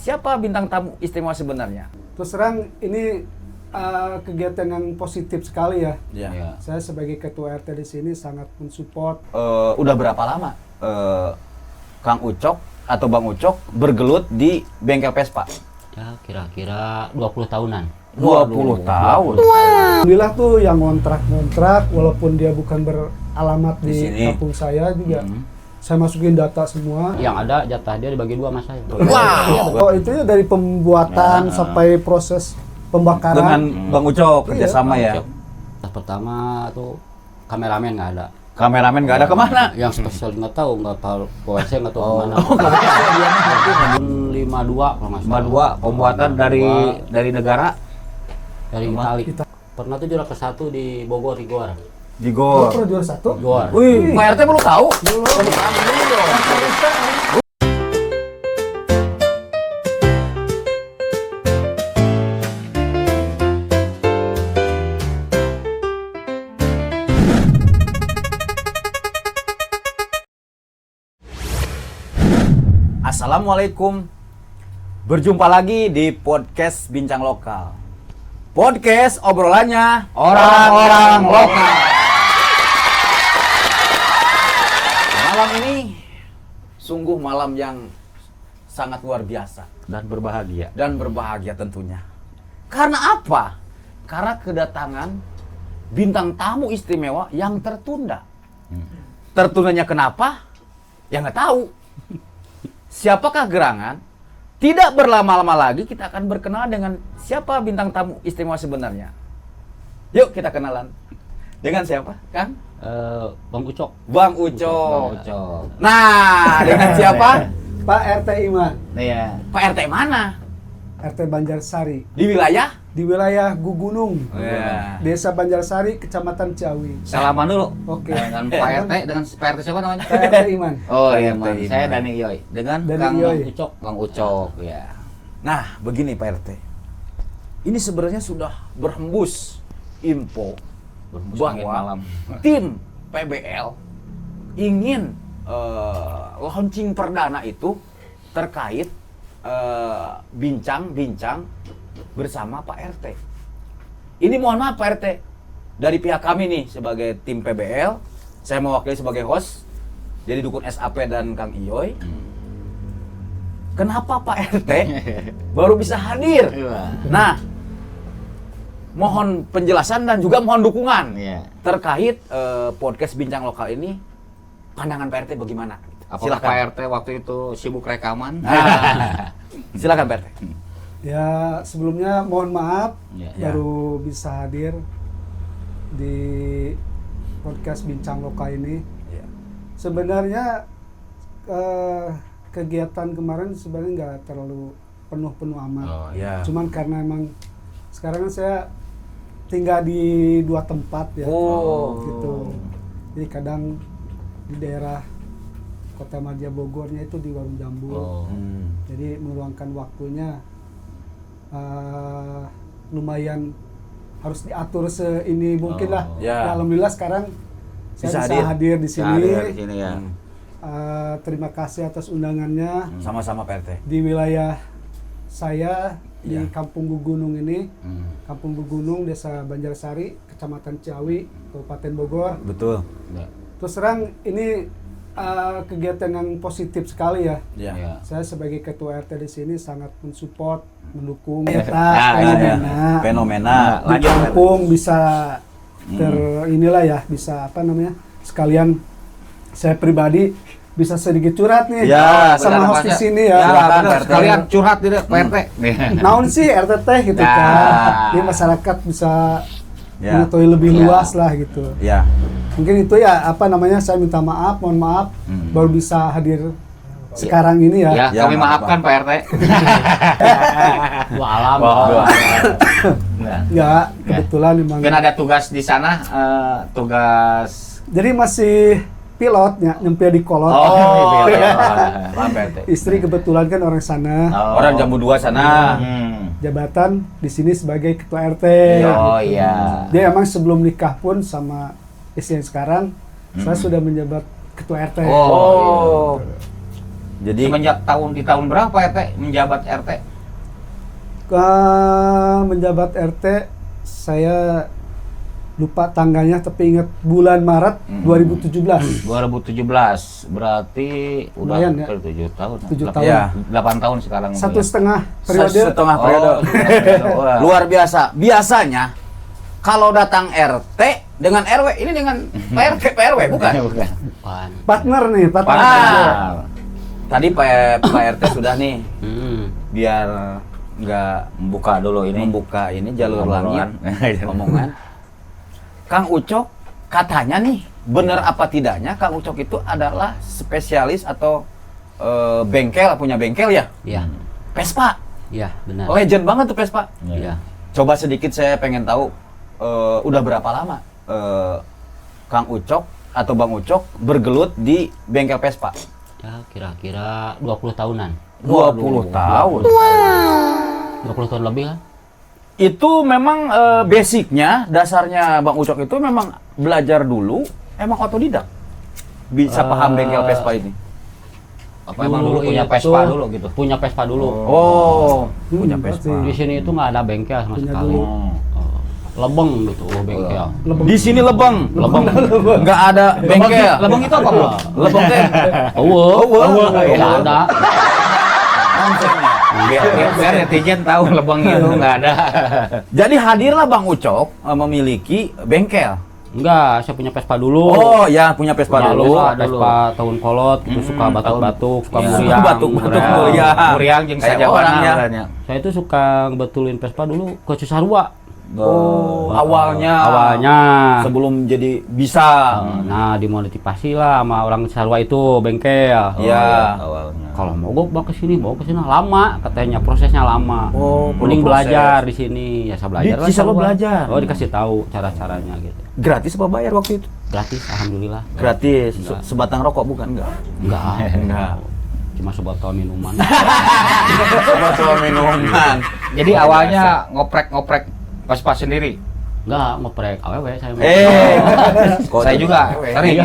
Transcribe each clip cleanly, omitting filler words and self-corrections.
siapa bintang tamu istimewa sebenarnya? Terus terang ini kegiatan yang positif sekali ya. Iya. Saya sebagai ketua RT di sini sangat mensupport. Udah berapa lama Kang Ucok atau Bang Ucok bergelut di bengkel Vespa? Ya kira-kira 20 tahunan. 20 tahun. Alhamdulillah tuh yang ngontrak walaupun dia bukan beralamat Di di sini. kampung saya juga. Saya masukin data semua. Yang ada jatah dia dibagi 2 sama saya. Oh, itu ya dari pembuatan sampai proses pembakaran. Dengan Bang Ucok kerjasama ya. Nah, pertama tuh kameramen nggak ada. Kameramen nggak ada kemana? Yang spesial nggak tahu PWC nggak tahu kemana. 52 kalau nggak salah. 52 pembuatan dari negara Dari Itali. Pernah tuh juara ke-1 di Bogor di Gor. di Oh, Gor. pernah juara 1? Gor. Wih, Pak RT belum tahu? Belum. Assalamualaikum. Berjumpa lagi di podcast Bincang Lokal. Podcast obrolannya orang-orang lokal. Malam ini sungguh malam yang sangat luar biasa dan berbahagia tentunya. Karena apa? Karena kedatangan bintang tamu istimewa yang tertunda. Tertundanya kenapa? Ya nggak tahu. Siapakah gerangan? Tidak berlama-lama lagi kita akan berkenalan dengan siapa bintang tamu istimewa sebenarnya. Yuk kita kenalan. Dengan siapa, Kang? Bang Ucok. Bang Ucok. Ucok. Nah, dengan siapa? Pak RT Iman, Iya. Pak RT mana? RT Banjarsari Di wilayah? di wilayah Gugunung, Iya. Desa Banjarsari, Kecamatan Ciawi. Salaman dulu Oke. dengan Pak RT, dengan Pak RT siapa namanya? Pak RT Iman. Oh iya, Pak RT saya Iman. Dani Yoy dengan Dani Kang Yoy. Ucok. Bang Ucok ya. Nah, begini Pak RT. Ini sebenarnya sudah berhembus info Berhembus bahwa angin malam. tim PBL ingin launching perdana itu terkait bincang-bincang bersama Pak RT. Ini mohon maaf Pak RT, dari pihak kami nih sebagai tim PBL, saya mewakili sebagai host, jadi dukun SAP dan Kang Iyoy. Kenapa Pak RT baru bisa hadir? Nah, mohon penjelasan dan juga mohon dukungan Iya. terkait podcast Bincang Lokal ini. Pandangan Pak RT bagaimana? Apakah Pak RT waktu itu sibuk rekaman? Silakan Pak RT. Ya, sebelumnya mohon maaf Ya. baru bisa hadir di podcast Bincang Lokal ini. Ya. Sebenarnya kegiatan kemarin sebenarnya nggak terlalu penuh amat. Oh, Ya. Cuman karena emang sekarang kan saya tinggal di 2 tempat ya. Oh. Gitu. Jadi kadang di daerah Kota Madya Bogornya itu di Warung Jambu. Oh. Jadi meluangkan waktunya lumayan harus diatur seini mungkin lah. Ya. Alhamdulillah sekarang Bisa saya bisa hadir di sini. Hadir di sini ya. Terima kasih atas undangannya Sama-sama Pak RT. di wilayah saya di Ya. Kampung Gugunung ini. Hmm. Kampung Gugunung, Desa Banjarsari, Kecamatan Ciawi, Kabupaten Bogor. Betul. Ya. Terus terang ini kegiatan yang positif sekali ya. Ya. Ya. Saya sebagai ketua RT di sini sangat mensupport, mendukung Ya, fenomena Fenomena. di kampung bisa inilah ya, bisa apa namanya, sekalian saya pribadi bisa sedikit curhat nih Ya, sama benar, host di Mas. sini Ya, ya. benar. Pak RT. Sekalian curhat tidak Pak RT. Naon sih RT teh gitu Ya. kan. Jadi masyarakat bisa Ya. mengetahui lebih Ya. luas lah gitu. Ya. Mungkin itu ya, apa namanya, saya minta maaf, mohon maaf baru bisa hadir sekarang ini ya. Ya, Ya, kami maaf, maafkan Pak RT. Dua alam. Nah, Ya, kebetulan memang. mungkin ada tugas di sana, tugas. Jadi masih pilotnya, nyempil di kolot. Oh, Ya. Maaf Pak RT. Istri kebetulan kan orang sana, Orang Jambu 2 sana. jabatan di sini sebagai ketua RT. Oh iya. Dia emang sebelum nikah pun sama istri yang sekarang, saya sudah menjabat ketua RT. Oh. Jadi Semenjak di tahun berapa RT menjabat RT? Menjabat RT saya lupa tanggalnya tapi ingat bulan Maret 2017. 2017 berarti udah Lumayan, ya? 7 tahun. 7 tahun. Ya. 8 tahun sekarang. Satu ya. setengah periode. setengah periode. Wah. Luar biasa. Biasanya kalau datang RT dengan RW, ini dengan PRT PRW bukan? Bukan. Pan. Partner nih, partner. Ah. Tadi Pak RT sudah nih, biar nggak Buka dulu ini. membuka ini jalur langit Omongan. omongan. Kang Ucok katanya nih, benar apa tidaknya Kang Ucok itu adalah spesialis atau bengkel, punya bengkel ya? Iya. Vespa. Iya, benar. Legend banget tuh Vespa. Iya. Coba sedikit saya pengen tahu, udah berapa lama Kang Ucok atau Bang Ucok bergelut di bengkel Vespa? Ya, kira-kira 20 tahunan. 20 tahun. 20 tahun lebih kan? Itu memang basicnya, dasarnya Bang Ucok itu memang belajar dulu, emang otodidak. Bisa paham bengkel Vespa ini. Apa emang dulu punya Vespa dulu gitu? Punya Vespa dulu. Oh, punya Vespa. pasti. Di sini itu nggak ada bengkel sama Punya sekali. dulu. Lebeng gitu, bengkel. Di sini lebeng, nggak ada bengkel. Lebeng itu apa, Bro? Lebeng teh. Nggak ada. Biar netizen tahu lebeng itu nggak ada. Jadi hadirlah Bang Ucok memiliki bengkel. Enggak, saya punya Vespa dulu. Oh ya, punya Vespa Punya dulu. Vespa tahun kolot, itu suka batuk-batuk, suka Iya. muriang. Batuk-batuk muriang. Muriang jeung Kayak saja orangnya. orangnya. Saya itu suka ngebetulin Vespa dulu ke Cisarua. Oh, awalnya. Awalnya. Sebelum jadi bisa. Nah, dimotivasi lah sama orang Cisarua itu bengkel. Iya. Awalnya. Kalau mogok bawa ke sini lama, katanya prosesnya lama. Oh, mending proses. belajar di sini. Ya saya belajar Di Cisarua belajar? Oh, dikasih tahu cara-caranya gitu. Gratis apa bayar waktu itu? Gratis, alhamdulillah. Gratis. Enggak. Sebatang rokok bukan enggak? Enggak. Enggak. Cuma sebotol minuman. Cuma minuman. Jadi awalnya ngoprek-ngoprek Vespa sendiri. Enggak, ngoprek awewe saya. Saya juga sering.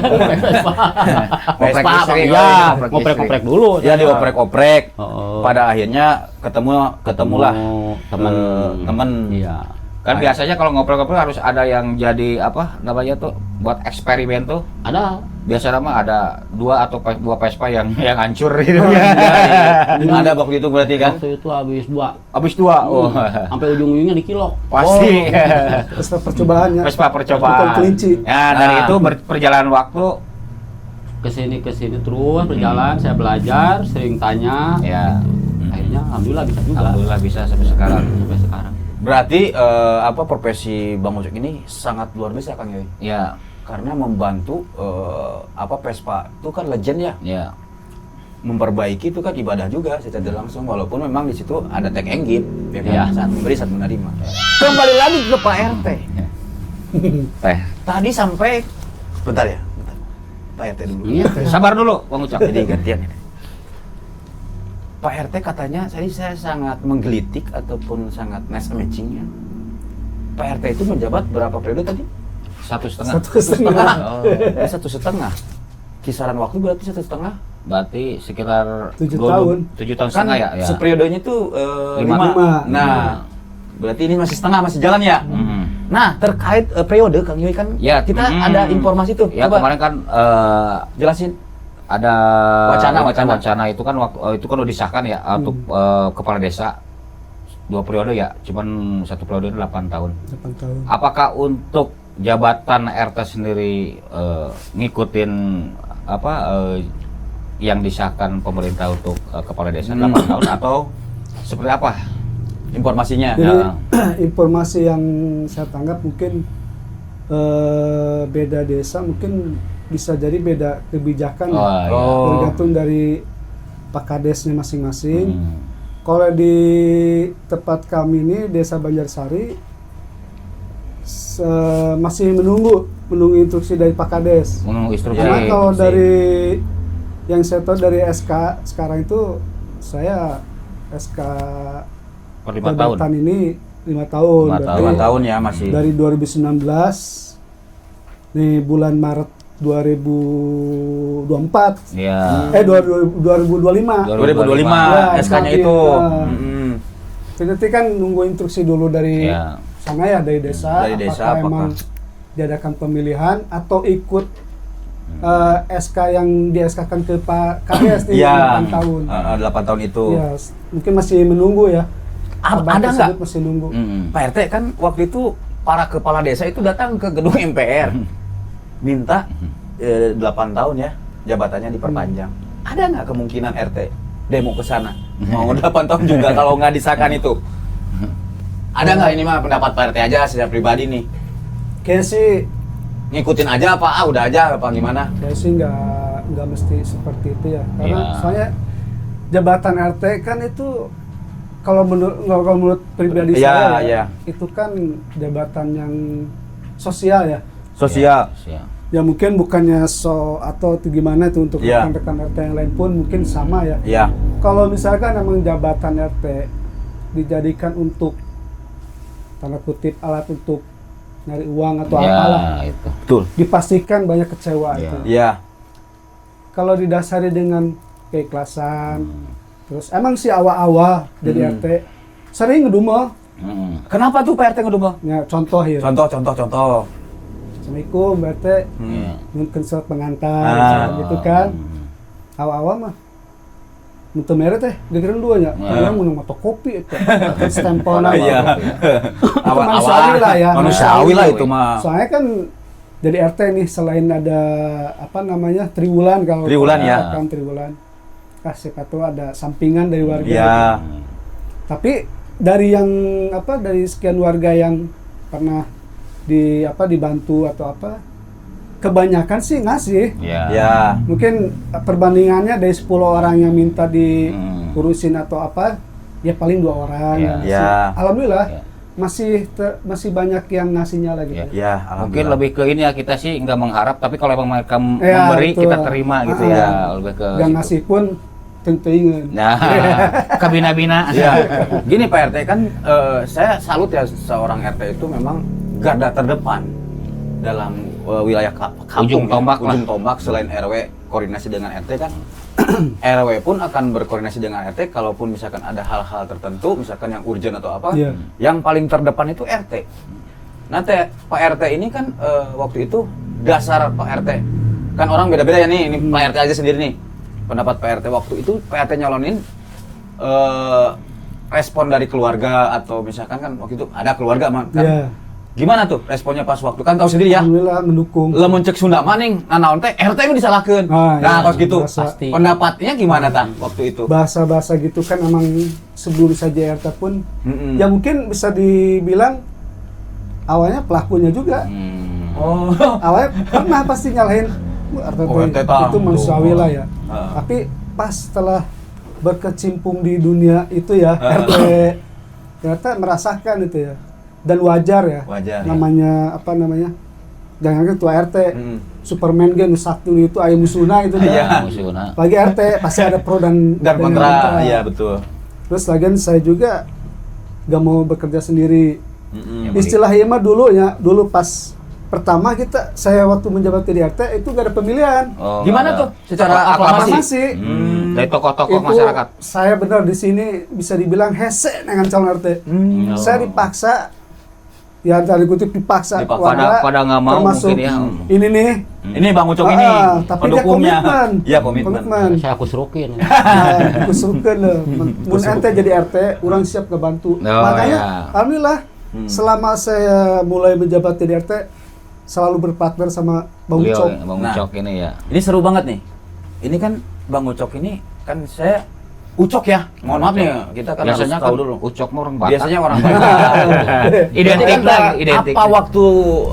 Vespa, istri, ya, ngoprek ngoprek-ngoprek dulu. Ya dioprek-oprek. Oh. Pada akhirnya ketemulah temen. Iya. Kan biasanya kalau ngoprek-ngoprek harus ada yang jadi apa namanya tuh buat eksperimen tuh. Ada. Biasa mah ada dua Vespa yang hancur gitu. Ada waktu itu berarti kan? Waktu itu habis dua. Habis dua. Oh. Sampai ujung-ujungnya di kilo. Pasti. Vespa percobaannya. Vespa percobaan. Tukang kelinci. Ya, dari itu perjalanan waktu Ke sini terus berjalan, saya belajar, sering tanya. ya. Akhirnya alhamdulillah bisa juga. Alhamdulillah bisa sampai sekarang. Sampai sekarang. Berarti profesi Bang Ucok ini sangat luar biasa Kang Yoy. Ya, Karena membantu Vespa itu kan legend ya. ya. Memperbaiki itu kan ibadah juga secara langsung, walaupun memang di situ ada tag engine ya kan? Iya. Saat memberi saat menerima. Kembali lagi ke Pak RT. Teh. Tadi sampai bentar ya, bentar. Pak RT dulu. Iya. Sabar dulu, Bang Ucok. Jadi gantian ini. Pak RT katanya saya sangat menggelitik ataupun sangat nice matching ya. Pak RT itu menjabat berapa periode tadi? 1,5. 1,5. 1,5. Kisaran waktu berarti 1,5. Berarti sekitar 7 tahun. 7 tahun Kan setengah ya. Ya. seperiodenya itu 5. Lima. Nah, berarti ini masih setengah, masih jalan ya. Nah, terkait periode Kang Yoy kan Ya, kita ada informasi tuh. Ya Coba kemarin kan jelasin. ada Wacana. wacana itu kan waktu itu kan udah disahkan ya untuk kepala desa 2 periode ya, cuman 1 periode 8 tahun. 8 tahun. Apakah untuk jabatan RT sendiri ngikutin apa yang disahkan pemerintah untuk kepala desa 8 tahun atau seperti apa? Informasinya. Jadi Ya. informasi yang saya tanggap mungkin beda desa mungkin bisa jadi beda kebijakan ya. iya. Tergantung dari Pak Kadesnya masing-masing. Hmm. Kalau di tempat kami ini Desa Banjarsari masih menunggu instruksi dari Pak Kades. Menunggu instruksi. Karena kalau dari yang saya tahu dari SK sekarang itu saya SK Per 5 tahun. jabatan ini 5 tahun. 5 Berarti 5 tahun ya masih. dari 2019 nih bulan Maret 2024. Iya. 2025. 2025 Ya, SK-nya tapi, itu. Nanti kan nunggu instruksi dulu dari Iya. sana ya, dari desa. Dari desa, apakah emang diadakan pemilihan atau ikut SK yang di-SK-kan ke Pak Kades di Iya. 8 tahun. 8 tahun itu. Ya, mungkin masih menunggu ya. Kabar Ada tersebut nggak? Masih nunggu. Pak RT kan waktu itu para kepala desa itu datang ke gedung MPR minta 8 tahun ya jabatannya diperpanjang. Ada nggak kemungkinan RT demo ke sana mau 8 tahun juga kalau nggak disahkan itu? Ada nggak? Ini mah pendapat Pak RT aja secara pribadi nih. Kayaknya sih Ngikutin aja apa? Udah aja apa gimana? Saya sih nggak mesti seperti itu ya, karena Ya. soalnya jabatan RT kan itu kalau menurut pribadi Ya, saya ya. itu kan jabatan yang sosial ya. Sosial. Iya. Ya mungkin bukannya atau gimana itu untuk Ya. rekan-rekan RT yang lain pun mungkin sama ya. Ya. Kalau misalkan emang jabatan RT dijadikan untuk tanda kutip alat untuk nyari uang atau apalah, itu. Betul. dipastikan banyak kecewa Ya. itu. Ya. Kalau didasari dengan keikhlasan, terus emang si awal-awal jadi RT sering ngedumel. Kenapa tuh Pak RT ngedumel? Ya contoh ya. Contoh. Assalamualaikum RT, Iya. mungkin surat pengantar gitu kan. Awal-awal mah Muntah merah teh, dengerin dua ya. Karena mau moto kopi itu, stempel nama. Iya. Itu manusiawi lah ya. Manusiawi lah itu mah. Soalnya kan jadi RT nih selain ada apa namanya triwulan kalau Triwulan, ya. kan triwulan. Siapa tahu ada sampingan dari warga. Iya. Tapi dari yang apa dari sekian warga yang pernah dibantu atau apa, kebanyakan sih ngasih. Ya. Mungkin perbandingannya dari 10 orang yang minta diurusin atau apa, ya paling 2 orang Ya. yang ngasih. Ya. Alhamdulillah Ya. masih banyak yang ngasihnya lagi. Ya. Ya, Mungkin alhamdulillah. lebih ke ini ya, kita sih nggak mengharap, tapi kalau emang mereka Ya, memberi betul. kita terima gitu ya, lebih ke Yang situ. ngasih pun tentu ingin. Nah, kabina-bina. Ya, gini Pak RT kan saya salut ya seorang RT itu memang garda terdepan dalam wilayah kampung, Ujung tombak lah. ujung tombak selain RW koordinasi dengan RT kan RW pun akan berkoordinasi dengan RT kalaupun misalkan ada hal-hal tertentu misalkan yang urgent atau apa Iya. yang paling terdepan itu RT. Nanti Pak RT ini kan waktu itu dasar Pak RT kan orang beda-beda ya nih ini Pak RT aja sendiri nih pendapat Pak RT waktu itu Pak RT nyalonin respon dari keluarga atau misalkan kan waktu itu ada keluarga kan Iya. gimana tuh responnya pas waktu kan tahu sendiri ya Alhamdulillah mendukung. lamun cek Sunda maning naon teh RT ini disalahkeun Ah, nah iya, pas gitu pasti. pendapatnya gimana tah waktu itu Bahasa-bahasa gitu kan emang sebelum saja RT pun Mm-mm. ya mungkin bisa dibilang awalnya pelakunya juga. oh Awalnya pernah pasti nyalahin RT RT tah. itu manusiawi lah ya. Ah. Tapi pas setelah berkecimpung di dunia itu ya RT ternyata merasakan itu ya. Dan wajar ya. Wajar, ya. Namanya apa namanya? Jangan ketua RT. Superman gen Sakti itu aya musuhna itu Iya. dah. Musuhna. Bagi RT pasti ada pro dan kontra iya betul Terus lagian saya juga gak mau bekerja sendiri. Mm-mm. Istilahnya mah dulu pas pertama saya waktu menjabat di RT itu gak ada pemilihan. Oh, Gimana ada. tuh secara aklamasi Aklamasi. Dari tokoh-tokoh Itu masyarakat. saya benar di sini bisa dibilang hese dengan calon RT. Oh. Saya dipaksa, ya dari kutip dipaksa. Pada nggak mau termasuk mungkin ya. ini nih. ini Bang Ucok ini Tapi dia pendukungnya komitmen. iya komitmen Saya aku serukin. Nah, kusurukeun loh. Mun ente jadi RT, orang siap ngebantu. Oh, Makanya ya. alhamdulillah selama saya mulai menjabat di RT selalu berpartner sama Bang Beliau, Ucok. Bang Nah. Ucok ini ya. ini seru banget nih ini kan Bang Ucok ini kan saya Ucok ya mohon maaf nih kita kan Biasanya harus tahu kan dulu Ucok mah orang Batak. biasanya orang Batak Identik Jadi lah, identik. apa waktu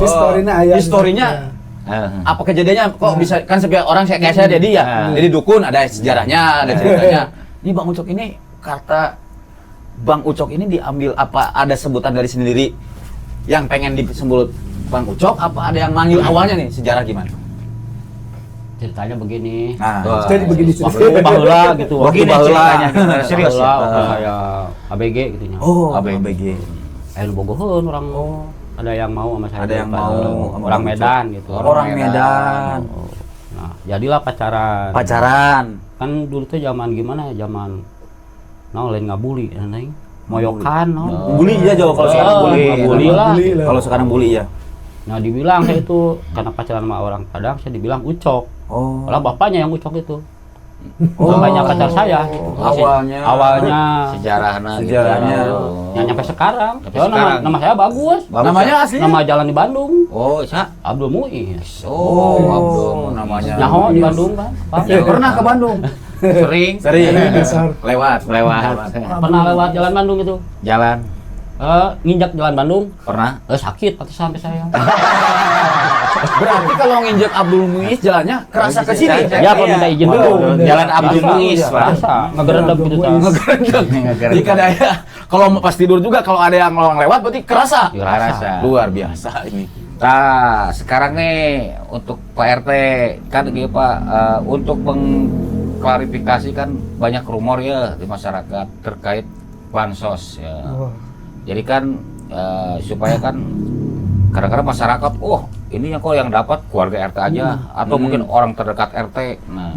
Historinya aya. historinya apa kejadiannya kok bisa kan setiap orang kayak saya jadi ya jadi dukun ada sejarahnya ada ceritanya ini Bang Ucok ini kata Bang Ucok ini diambil apa ada sebutan dari sendiri yang pengen disebut Bang Ucok apa ada yang manggil awalnya nih sejarah gimana Ceritanya begini. nah Jadi begini Waktu baheula gitu. Waktu baheula. Serius ya? Baheula, waktu saya ABG gitu nya. oh ABG. ABG Aya nu bogoheun orang ada yang mau sama saya. Ada yang daripada mau sama orang Bang Medan Ucok. gitu. Orang Medan. Nah, jadilah pacaran. Pacaran. Kan dulu tuh zaman gimana ya? Zaman lain ngabuli, neng. Moyokan, Bully ya jauh kalau sekarang bully. Bully lah. Bully lah. Kalau sekarang bully ya. Nah, dibilang saya itu karena pacaran sama orang Padang, saya dibilang Ucok. Oh. Malah bapaknya yang Ucok itu. Namanya pacar saya gitu. Awalnya Sejarahnya. Sejarahnya. yang nyampe sekarang. Sampai Oh, sekarang. nama saya bagus. Namanya aslinya? Nama jalan di Bandung. Oh, Sa. Abdul Muiz. Oh, namanya. Nyaho di Bandung kan. Pak. Pernah ke Bandung? Sering. Sering. Dasar. Lewat. Pernah lewat jalan Bandung itu. Jalan. Nginjak jalan Bandung. Pernah. Sakit hati sampai saya. Berarti kalau nginjek Abdul Muiz jalannya kerasa ke sini. Ya, kalau minta izin dulu. Jalan Abdul Biasa, Muiz, Pak. Biasa. Ngegerendam gitu. Tah. Jika ada kalau pas tidur juga kalau ada yang orang lewat berarti kerasa. Ya, rasa. Rasa. Luar biasa ini. Nah, sekarang nih untuk Pak RT kan gitu Pak, untuk mengklarifikasi kan banyak rumor ya di masyarakat terkait bansos ya. Oh. Jadi kan supaya kan kadang-kadang masyarakat, oh ini yang kok yang dapat keluarga RT aja atau mungkin orang terdekat RT. Nah,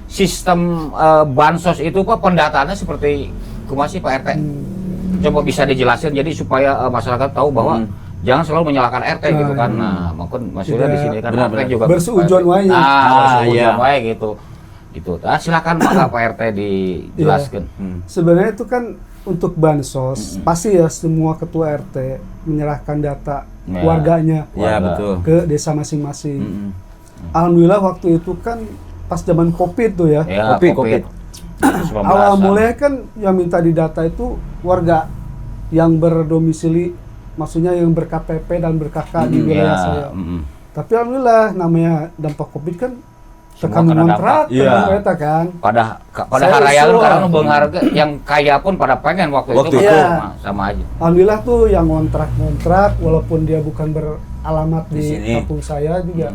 sistem bansos itu Pak pendataannya seperti kumaha sih Pak RT? Coba bisa dijelasin jadi supaya masyarakat tahu bahwa jangan selalu menyalahkan RT gitu kan. Nah, maupun maksudnya di sini kan Benar-benar. RT juga Bersuujon wae. bersuujon iya. wae gitu. Gitu. Nah, silakan Pak RT dijelaskan. Sebenarnya itu kan untuk bansos pasti ya semua ketua RT menyerahkan data Ya. warganya Ya betul. ke desa masing-masing. Alhamdulillah waktu itu kan pas zaman Covid tuh ya. Ya, Covid. 19-an. Awal mulai kan yang minta didata itu warga yang berdomisili, maksudnya yang ber-KTP dan ber-KK di wilayah saya. Tapi alhamdulillah namanya dampak Covid kan tekan Semua kena kontrak, dampak. Iya. tekan kereta kan. pada Saya harayan usul. karena berharga yang kaya pun pada pengen waktu Waktu itu itu. Nah, sama aja. Alhamdulillah tuh yang ngontrak walaupun dia bukan beralamat Di di sini. kampung saya juga.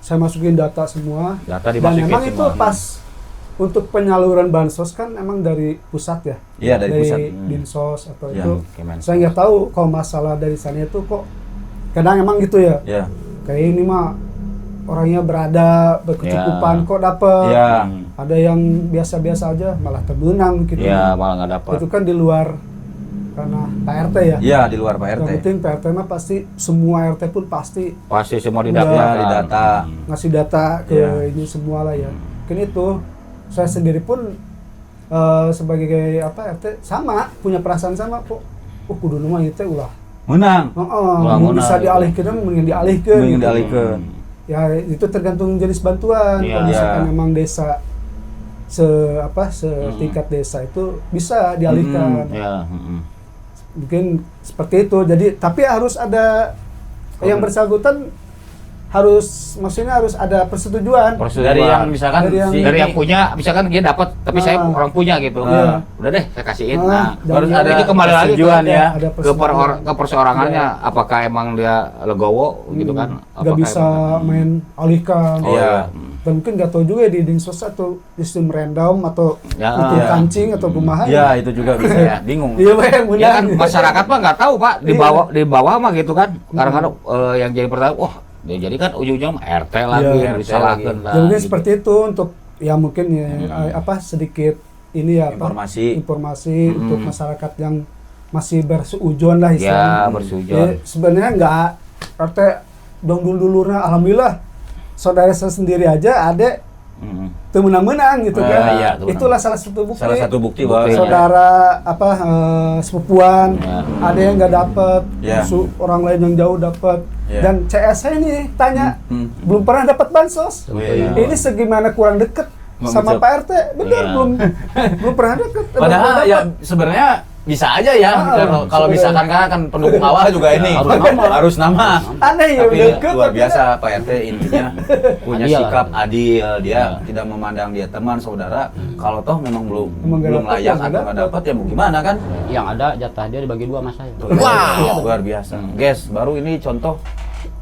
Saya masukin data semua. Data Dan dimasukin emang itu semua. pas untuk penyaluran bansos kan emang dari pusat ya. Iya dari pusat. Dinsos atau Ya, itu. Kemensos. Saya nggak tahu kalau masalah dari sana itu kok kadang emang gitu ya. Ya. Kayak ini mah orangnya berada berkecukupan Ya. kok dapet. Ya. Ada yang biasa-biasa aja malah terbenang gitu. Iya, malah nggak dapat. Itu kan di luar karena Pak RT ya. Iya di luar Pak RT. Yang penting Pak RT mah pasti semua RT pun pasti Pasti semua Udah. didata. Ya, didata. ngasih data ke Iya. ini semua lah ya. Mungkin itu saya sendiri pun sebagai apa RT sama punya perasaan sama kok. Kudu mah itu ulah. Menang. Ulah Mau menang bisa gitu. dialihkan mending dialihkan. Mending gitu. dialihkan. Ya itu tergantung jenis bantuan. Iya. Kalau misalkan Iya. memang desa setingkat desa itu bisa dialihkan. Ya, Mungkin seperti itu. Jadi tapi harus ada yang bersangkutan maksudnya harus ada persetujuan. Dari yang misalkan Dari yang- dari yang punya, misalkan dia dapat, tapi saya Ah. orang punya gitu. Iya. Udah deh, saya kasihin. Ah, Nah, dan harus dia- ada itu kembali lagi persetujuan ke- ya. Ada ke persetujuan. ke perseorangannya, apakah emang dia legowo gitu kan? Nggak Apakah bisa emang- main alihkan. Oh, Iya. Dan mungkin nggak tahu juga di dinsos atau sistem random atau Ya, itu iya. kancing atau kumaha. Ya itu juga bisa ya. Bingung. Iya, Pak, yang Ya benar. kan masyarakat mah nggak tahu Pak di bawah mah gitu kan. Kadang-kadang yang jadi pertanyaan, wah dia jadi kan ujung-ujungnya RT lagi Iya, yang disalahkan lah. Ya, mungkin gitu. seperti itu untuk ya mungkin ya apa sedikit ini ya apa, informasi untuk masyarakat yang masih bersuujon lah Ya, istilahnya. bersuujon. Ya, sebenarnya nggak RT dong dulu-dulunya alhamdulillah saudara saya sendiri aja ada teu menang-menang gitu kan. Iya, teu menang. Itulah salah satu bukti. Salah satu bukti bahwa Saudara apa sepupuan Ya. ada yang nggak dapet, Ya. orang lain yang jauh dapet. Ya. Dan CS saya ini tanya belum pernah dapat bansos. Iya. Ini segimana kurang deket Bang sama Ucap. Pak RT, bener Iya. belum pernah deket. Padahal belum ya dapet. sebenarnya bisa aja ya. Kalau sebenarnya. misalkan kan pendukung awal juga ini harus nama. Aneh ya Tapi deket. luar tapi biasa Pak RT intinya punya Adil. sikap adil, dia tidak memandang dia teman saudara. Kalau toh memang belum Emang nggak belum dapet, layak ya nggak atau nggak dapet. dapat ya mau gimana kan? Yang ada jatah dia dibagi 2 sama saya. Wow, luar biasa. Guys, baru ini contoh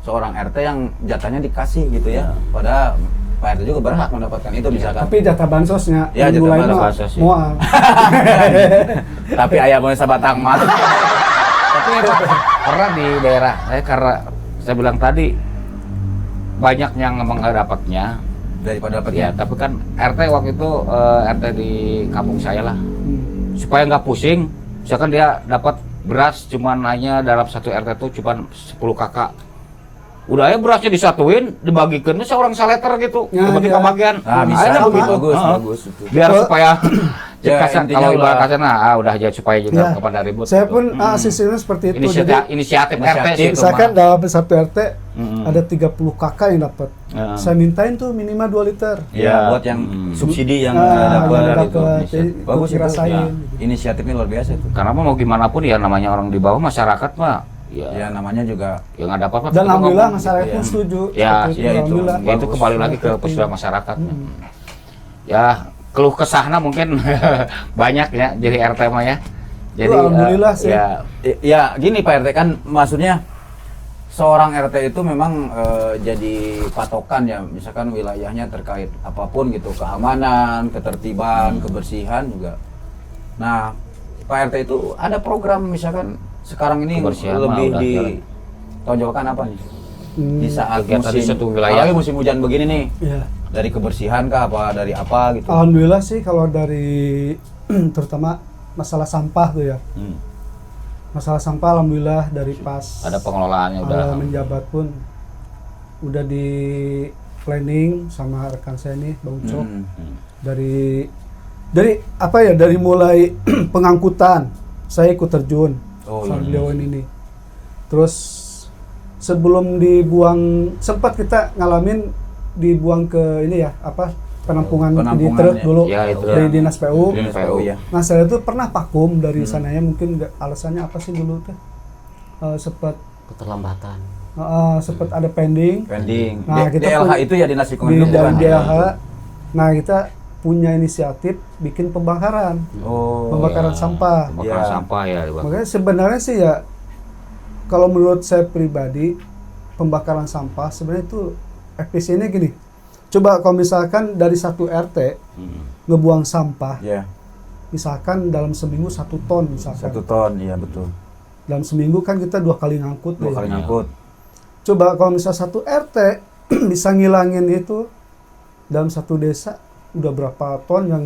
seorang RT yang jatahnya dikasih gitu ya. Padahal Pak RT juga berhak mendapatkan itu misalkan. Tapi jatah bansosnya Ya, yang jatah mulai mah bansos, ya. mual. Tapi ayah mau sabatang mah. Tapi pernah di daerah saya, karena saya bilang tadi banyak yang memang nggak dapatnya Daripada dapat ya, tapi kan RT waktu itu RT di kampung saya lah, Hmm. supaya nggak pusing. Misalkan dia dapat beras cuman hanya dalam satu RT itu cuman 10 kakak, udah ya berasnya disatuin dibagikan seorang saleter gitu, Ya, dibagi ya. bagian. Nah, bisa Akhirnya tuh, begitu. bagus, Heeh. bagus itu. Biar supaya Ya, kasan, intinya kalau ibarat udah- kasar, udah aja supaya juga Ya. kepada ribut. Saya gitu. pun sistemnya seperti itu. Jadi Inisiatif RT sih itu misalkan mah. dalam satu RT Mm-mm. ada 30 kakak yang dapat. Ya. Saya mintain tuh minimal 2 liter. Ya, buat yang subsidi yang dapat dapat. Jadi bagus itu. dirasain. Ya. Gitu. Inisiatifnya luar biasa itu. Karena mau gimana pun ya, namanya orang di bawah masyarakat mah Ya ya, namanya juga ya nggak dapat apa. Dan alhamdulillah masyarakat gitu, pun ya. setuju. Ya, seperti ya, itu. alhamdulillah. Ya, itu kembali lagi ke persoalan masyarakat. Ya, keluh kesahnya mungkin banyak ya jadi RT mah ya. Jadi alhamdulillah sih. ya, Ya gini Pak RT, kan maksudnya seorang RT itu memang jadi patokan ya, misalkan wilayahnya terkait apapun gitu, keamanan, ketertiban, kebersihan juga. Nah, Pak RT itu ada program misalkan sekarang ini Kebersihan mah lebih udah ditonjolkan apa nih? Di saat Kegiatan di musim, suatu wilayah. apalagi musim hujan begini nih, Ya. dari kebersihan kah apa dari apa gitu? Alhamdulillah sih kalau dari terutama masalah sampah tuh ya. Hmm. Masalah sampah alhamdulillah dari pas ada pengelolaannya udah. awal menjabat pun udah di planning sama rekan saya nih Bang Ucok. Hmm. Dari apa ya, dari mulai pengangkutan saya ikut terjun Oh, sama iya. beliau ini. Terus sebelum dibuang sempat kita ngalamin dibuang ke ini ya apa penampungan di Penampungan, truk ya. dulu Ya, itu dari ya. dinas PU. Dinas PU ya. Nah saya tuh pernah vakum dari sananya, mungkin alasannya apa sih dulu tuh sempat Keterlambatan. sempat ada pending Pending. Nah, kita DLH pun- itu ya dinas lingkungan di hidup dari kan? DLH. Nah kita punya inisiatif bikin pembakaran Oh. pembakaran sampah. Pembakaran Ya. sampah ya. Bang. Makanya sebenarnya sih ya kalau menurut saya pribadi pembakaran sampah sebenarnya itu efisiennya gini. Coba kalau misalkan dari satu RT ngebuang sampah, Ya, misalkan dalam seminggu 1 ton misalkan. 1 ton, iya betul. Dalam seminggu kan kita 2 kali ngangkut. 2 ya. kali ngangkut. Coba kalau misal satu RT bisa ngilangin itu dalam satu desa udah berapa ton yang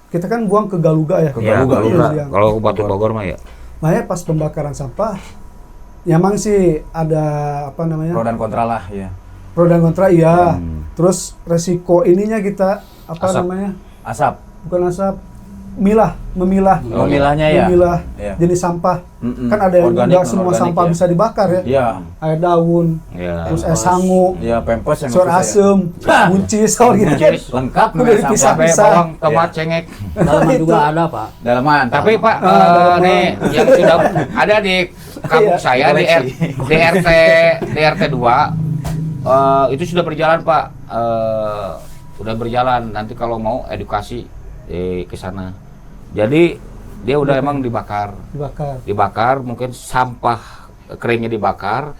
kita kan buang ke Galuga ya. Ke Ya, Galuga, kalau iya. enggak, kalau Batu Bogor mah ya. Makanya pas pembakaran sampah, ya emang sih ada apa namanya Pro dan kontra lah ya. pro dan kontra iya. Terus resiko ininya kita apa Asap. namanya Asap. bukan asap, memilah Oh, milahnya ya. memilah Iya. jenis sampah. Mm-mm. Kan ada yang Organik, nggak semua non-organik sampah ya. bisa dibakar ya. Iya. Air daun, Ya. terus es sangu, Iya, pempes yang suar maksud saya. asem, buncis, kalau gitu kan. Buncis. Lengkap Udah namanya dipisah. sampah. Cabai, bawang, tomat, cengek. Dalaman Itu. juga ada, Pak. Dalaman. Tapi Pak, dalaman. nih yang sudah ada di kampung Iya, saya di, di RT 2 itu sudah berjalan Pak. Udah berjalan. Nanti kalau mau edukasi ke sana. Jadi dia udah emang dibakar. Dibakar, mungkin sampah keringnya dibakar.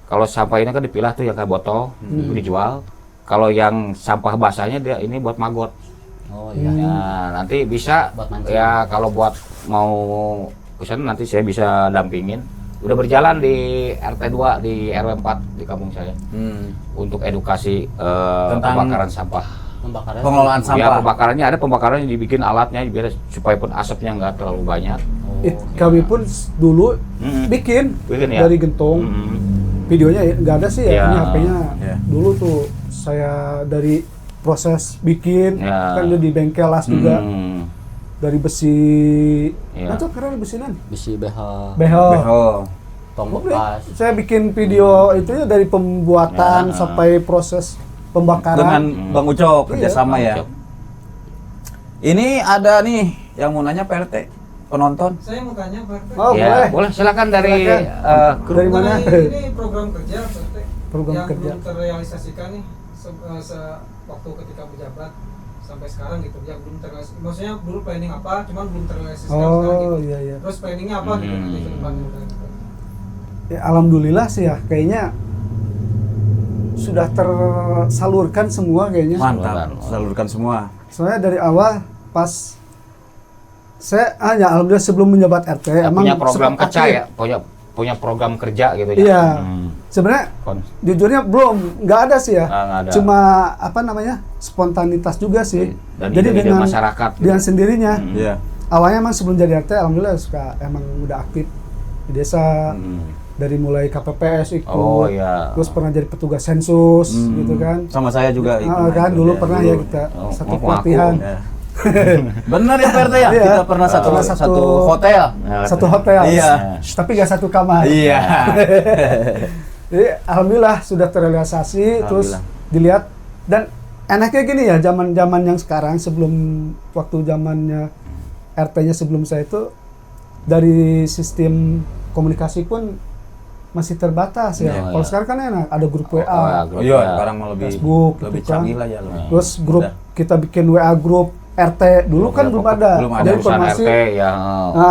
Kalau sampah ini kan dipilah tuh yang kayak botol, itu dijual. Kalau yang sampah basahnya dia ini buat maggot. Oh iya. Nah, nanti bisa Buat mancing. ya kalau buat mau kesana nanti saya bisa dampingin. Udah berjalan di RT 2 di RW 4 di kampung saya untuk edukasi Tentang pembakaran sampah. Pembakaran. pengelolaan Ya, sampah. pembakarannya ada pembakarannya dibikin alatnya biar supaya pun asapnya nggak terlalu banyak. Kami pun dulu Mm-mm. bikin Bikin ya? dari gentong. Mm-mm. Videonya nggak ada sih ya, Ya. ini HP-nya Ya. dulu tuh saya dari proses bikin Ya. kan di bengkel las juga Mm. dari besi. Ya. Nah, tuh keren besinan. Besi BH, Behel. Oh. tombol Oke. pas. Saya bikin video itu ya dari pembuatan Ya. sampai proses pembakaran. Dengan Bang Ucok kerjasama Bang ya. Ucok. Ini ada nih yang mau nanya Pak RT, penonton. Saya mau tanya Pak RT. Oh, Ya, boleh. boleh silakan dari Silakan. grup. Dari mana? Ini program kerja Pak RT Program yang kerja. belum terrealisasikan nih waktu ketika menjabat sampai sekarang gitu ya, belum terrealisasikan. Maksudnya dulu planning apa, cuman belum terrealisasikan sekarang gitu. Oh iya iya. Terus planningnya apa gitu nanti ke depannya udah gitu. Ya, alhamdulillah sih ya, kayaknya sudah tersalurkan semua kayaknya. Mantap, salurkan semua. Soalnya dari awal pas saya hanya alhamdulillah sebelum menjabat RT Ya, punya program sempat keca aktif. ya, punya punya program kerja gitu ya. Iya. Sebenarnya jujurnya belum, nggak ada sih ya. Nggak ada. Cuma apa namanya, spontanitas juga sih. Dan Jadi ide-ide dengan masyarakat gitu. dengan sendirinya. Iya. Awalnya emang sebelum jadi RT, alhamdulillah emang udah aktif di desa. Dari mulai KPPS ikut, Oh, iya. terus pernah jadi petugas sensus gitu kan. Sama saya juga Kan dulu pernah ya kita Oh, satu ngaku-ngaku. pelatihan. Ya. Bener ya Pak RT ya? Iya. Kita pernah satu Pernah satu hotel. Satu hotel. Iya. Tapi nggak satu kamar. Iya. Jadi alhamdulillah sudah terrealisasi, terus Alhamdulillah. dilihat, dan enaknya gini ya, zaman yang sekarang, sebelum waktu zamannya RT-nya sebelum saya itu, dari sistem komunikasi pun masih terbatas ya. Iya, Kalau iya. sekarang kan enak, ada grup WA, grup Iya, WA. sekarang mau lebih Facebook, lebih gitu kan. canggih lah ya. Lebih. terus grup Udah. kita bikin WA grup RT dulu kan belum ada. belum ada. Jadi Urusan informasi RT ya,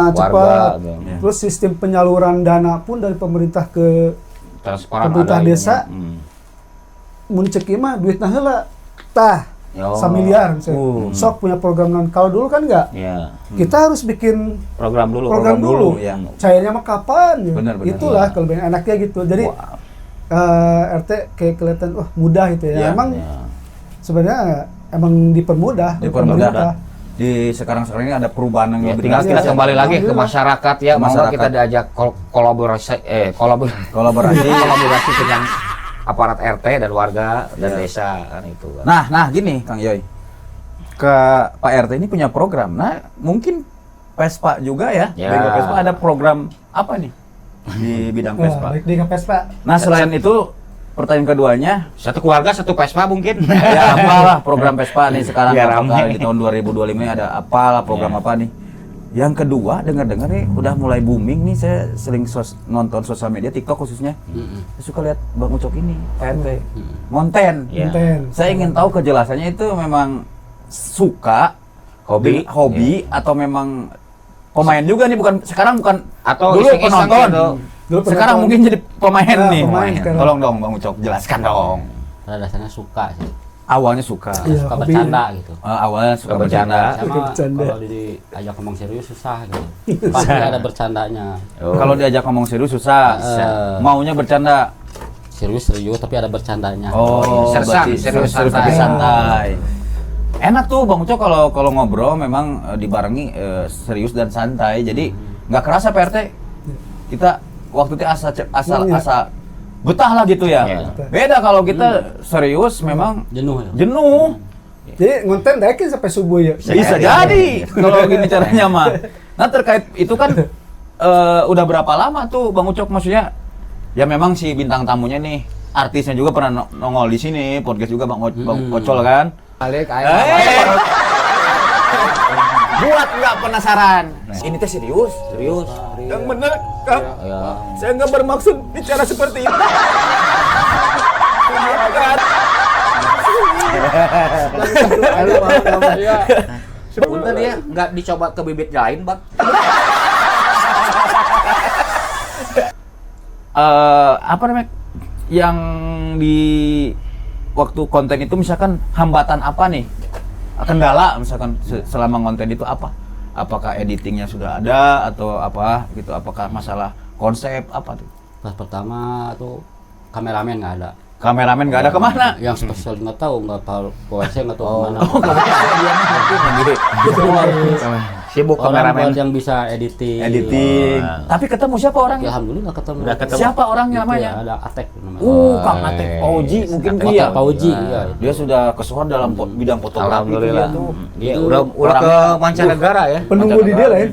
cepat. warga gitu. Iya. Terus sistem penyaluran dana pun dari pemerintah ke Transparan pemerintah ada desa. ininya. mun cek ieu mah duitna heula tah Oh. 1 miliar misalnya. Sok punya program non. Kalau dulu kan enggak. Iya. Kita harus bikin Program dulu. program dulu. ya. Cairnya mah kapan? Ya? Benar, benar. Itulah kelebihan enaknya gitu. Jadi RT kayak kelihatan wah mudah gitu ya. Iya, Emang Iya. sebenarnya emang dipermudah. Dipermudah. Di sekarang ini ada perubahan yang Ya, lebih tinggal drastis. kita kembali lagi ke Alhamdulillah. masyarakat ya. Ke Mau nggak kita masyarakat. diajak kolaborasi kolaborasi dengan aparat RT dan warga dan desa kan itu kan. Nah, gini Kang Yoy. Ke Pak RT ini punya program. Nah, mungkin Vespa juga ya. Ya. Bego Vespa ada program apa nih di bidang Wah, Vespa? baik di Vespa. Nah, selain itu pertanyaan keduanya, Satu keluarga satu Vespa mungkin. ya apalah program Vespa nih sekarang Biar apakah rame. di tahun 2025 ini ada apalah program apa nih? Yang kedua, dengar-dengar nih udah mulai booming nih, saya sering nonton sosial media TikTok khususnya. Saya suka lihat Bang Ucok ini, Pak RT, ngonten. Iya. Konten. Saya ingin tahu kejelasannya itu memang suka Hobi. atau memang pemain juga nih, bukan Atau dulu iseng-iseng penonton. gitu. Dulu Sekarang penonton. mungkin jadi pemain Ya, nih. pemain sekarang. Tolong dong Bang Ucok jelaskan dong. Pada dasarnya suka sih. Awalnya suka. Iya, Suka hobi. bercanda gitu. Awalnya suka Suka bercanda. bercanda. Sama bercanda. kalau diajak ngomong serius susah gitu. Pasti ada bercandanya. Oh. Kalau diajak ngomong serius susah. Maunya bercanda. Serius tapi ada bercandanya. Oh, Sersan, berarti serius serius santai. tapi santai. Enak tuh Bang Ucok kalau ngobrol memang dibarengi serius dan santai. Jadi nggak kerasa Pak RT. Kita waktu itu asa betah lah gitu ya. Iya. Beda kalau kita serius memang Jenuh ya. jenuh. Jadi ngonten daikin sampai subuh ya. Bisa jadi kalau gini caranya mah. Nah terkait itu kan udah berapa lama tuh Bang Ucok, maksudnya ya memang si bintang tamunya nih artisnya juga pernah nongol di sini, podcast juga Bang Ocol kan. Balik Buat nggak penasaran. Ini teh serius. Yang bener Kang. Ya. Saya nggak bermaksud bicara seperti itu. Sebentar dia nggak dicoba ke bibit lain, Bang. Apa namanya? Yang di waktu konten itu misalkan hambatan apa nih? Kendala misalkan selama konten itu apa? Apakah editingnya sudah ada atau apa gitu? Apakah masalah konsep apa tuh? Pas pertama tuh kameramen nggak ada. Kameramen nggak ada kemana? Yang spesial nggak tahu WC nggak tahu kemana. Sibuk Orang kameramen. buat yang bisa editing. Editing. Tapi ketemu siapa Ya, orangnya? alhamdulillah ketemu. Udah ketemu. Siapa orangnya Itu namanya? ya, ada Atek namanya. Kang Atek Pauji mungkin Atek dia. Pauji, iya. Dia sudah kesuhan dalam bidang fotografi Alhamdulillah. dia tuh. Dia Itu udah ke orangnya. mancanegara ya. Penunggu di dia lah ya.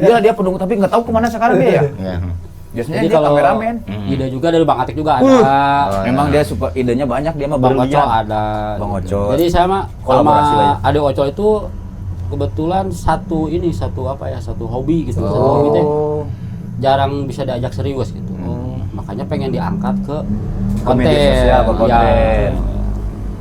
Ya. Dia penunggu tapi nggak tahu kemana sekarang dia ya. Ya. Biasanya Jadi dia kalau kameramen. ide juga dari Bang Atek juga ada. Memang dia suka idenya banyak, dia mah Bang Ocol berlian. ada. Bang gitu. Ocol. Jadi saya mah Kolaborasi lah ya. sama Ade Ocol itu kebetulan satu hobi gitu. Satu hobi teh jarang bisa diajak serius gitu. Makanya pengen diangkat ke Media sosial, ke konten. Ya.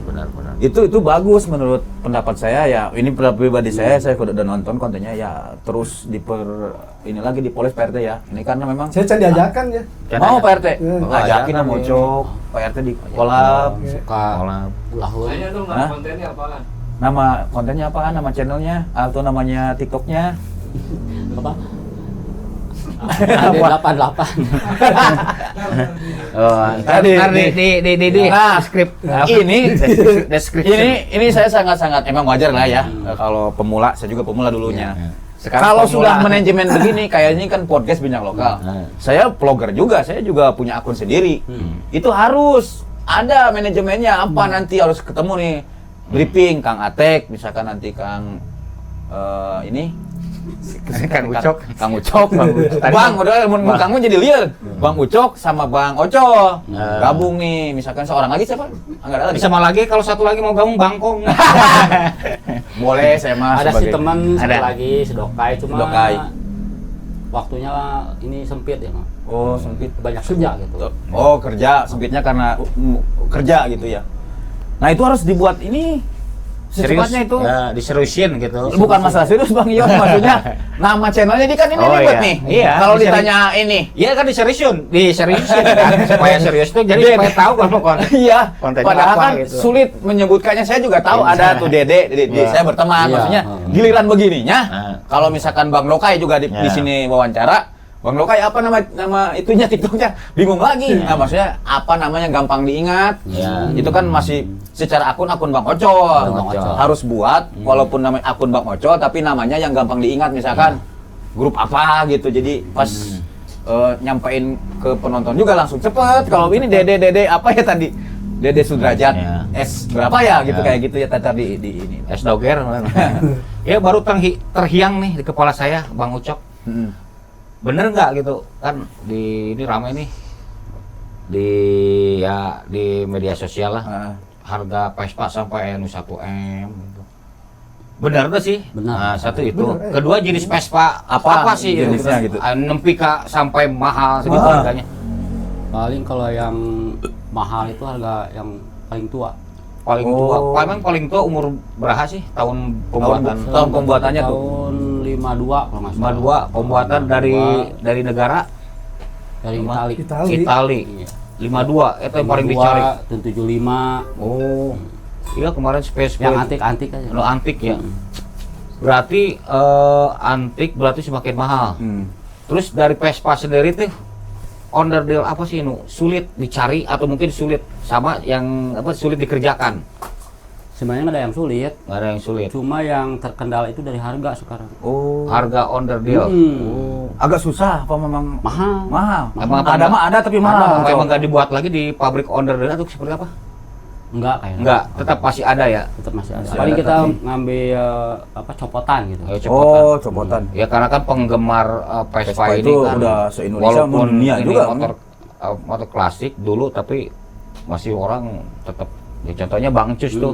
Benar-benar. Itu bagus menurut pendapat saya ya. Ini pendapat pribadi saya udah nonton kontennya ya, terus dipoles Pak RT ya. Ini karena memang Saya can diajakan ya. mau Pak RT. Oh, Ajakin lah ajakan, Mocok, Pak RT di kolab. Suka Kolab. ulahun. Tanya dong Hah? kontennya apaan? Nama kontennya apaan? Nama channelnya atau namanya TikToknya? Apa? Ada 88. Oh, ntar di Nah, skrip ini deskripsi. ini saya sangat emang wajar lah ya. Kalau pemula, saya juga pemula dulunya. Sekarang Kalau pemula. sudah manajemen begini, kayaknya kan podcast Bincang Lokal. Saya vlogger juga, saya juga punya akun sendiri. Itu harus ada manajemennya. Apa nanti harus ketemu nih briefing Kang Atek, misalkan nanti Kang ini Kang Ucok. Kang Ucok, Bang, udah mun Kangmu jadi liar. Bang Ucok sama Bang Oco gabung nih, misalkan seorang lagi siapa? Enggak ada lagi. Bisa mah lagi kalau satu lagi mau gabung Bangkong. Boleh saya mah Ada si sebagai- teman satu Ada. lagi, si Dokai, cuma Dokai. waktunya ini sempit ya, Mas. Oh, sempit. Banyak kerja gitu. Oh, kerja sempitnya karena kerja gitu ya. Nah, itu harus dibuat ini secepatnya itu. Ya, diseriusin gitu. Bukan masalah serius Bang Ion, maksudnya nama channelnya ini kan ini Oh, ribet iya. nih. Iya, Kalau diseri- ditanya ini. Iya kan diseriusin kan supaya serius tuh jadi supaya tahu kalau konten. Iya, Kontennya padahal apa kan gitu. sulit menyebutkannya. Saya juga tahu ada tuh Dede Iya. saya berteman, Iya. maksudnya giliran begininya. Nah. Kalau misalkan Bang Lokai juga di Iya. sini wawancara, Bang Lokai apa nama itunya TikToknya bingung lagi. Nah, maksudnya apa namanya gampang diingat. Iya. Itu kan masih secara akun Bang Oco. Bang Oco. Harus buat walaupun namanya akun Bang Oco tapi namanya yang gampang diingat, misalkan grup apa gitu. Jadi pas nyampein ke penonton juga langsung cepet. Kalau ini Dede apa ya tadi? Dede Sudrajat. Iya. S berapa ya gitu, Iya. kayak gitu ya tadi di ini. Es doger. Ya baru terhiang nih di kepala saya Bang Ucok. Mm-mm. Bener nggak gitu kan di ini ramai nih di media sosial lah. Ah. Harga Vespa sampai 1 M gitu. Benar tuh sih. Benar. Nah, satu itu. Benar, Kedua jenis Vespa apa sih jenisnya gitu? Nempi ka sampai mahal segitu Ah. harganya. Paling kalau yang mahal itu harga yang paling tua. Paling tua. Paling tua umur berapa sih tahun pembuatan? Tahun pembuatannya tuh. Tahun 52 kalau nggak salah. 52 pembuatan dari negara Dari Lima. Itali. Itali. Iya. 52 itu yang paling 52, dicari. Tahun 75. Oh. Iya kemarin space Yang antik-antik aja. Lo antik ya. Berarti antik berarti semakin mahal. Terus dari Vespa sendiri tuh onderdil apa sih nu sulit dicari atau mungkin sulit sama yang apa sulit dikerjakan? Sebenarnya nggak ada yang sulit. Nggak ada yang sulit. Cuma yang terkendala itu dari harga sekarang. Oh. Harga onderdil. Agak susah apa memang Mahal. mahal? Emang apa ada enggak? mah ada tapi Apa mahal. emang nggak dibuat lagi di pabrik onderdil atau seperti apa? Enggak kayaknya. Enggak, tetap masih ada ya. Tetap masih ada. Masih Paling ada, kita tapi- ngambil apa copotan gitu. Ayo, cepetan. Oh, copotan. Ya karena kan penggemar Vespa Vespa ini itu kan udah se-Indonesia, walaupun mendunia ini juga, motor klasik dulu tapi masih orang tetap ya contohnya Bang Cus tuh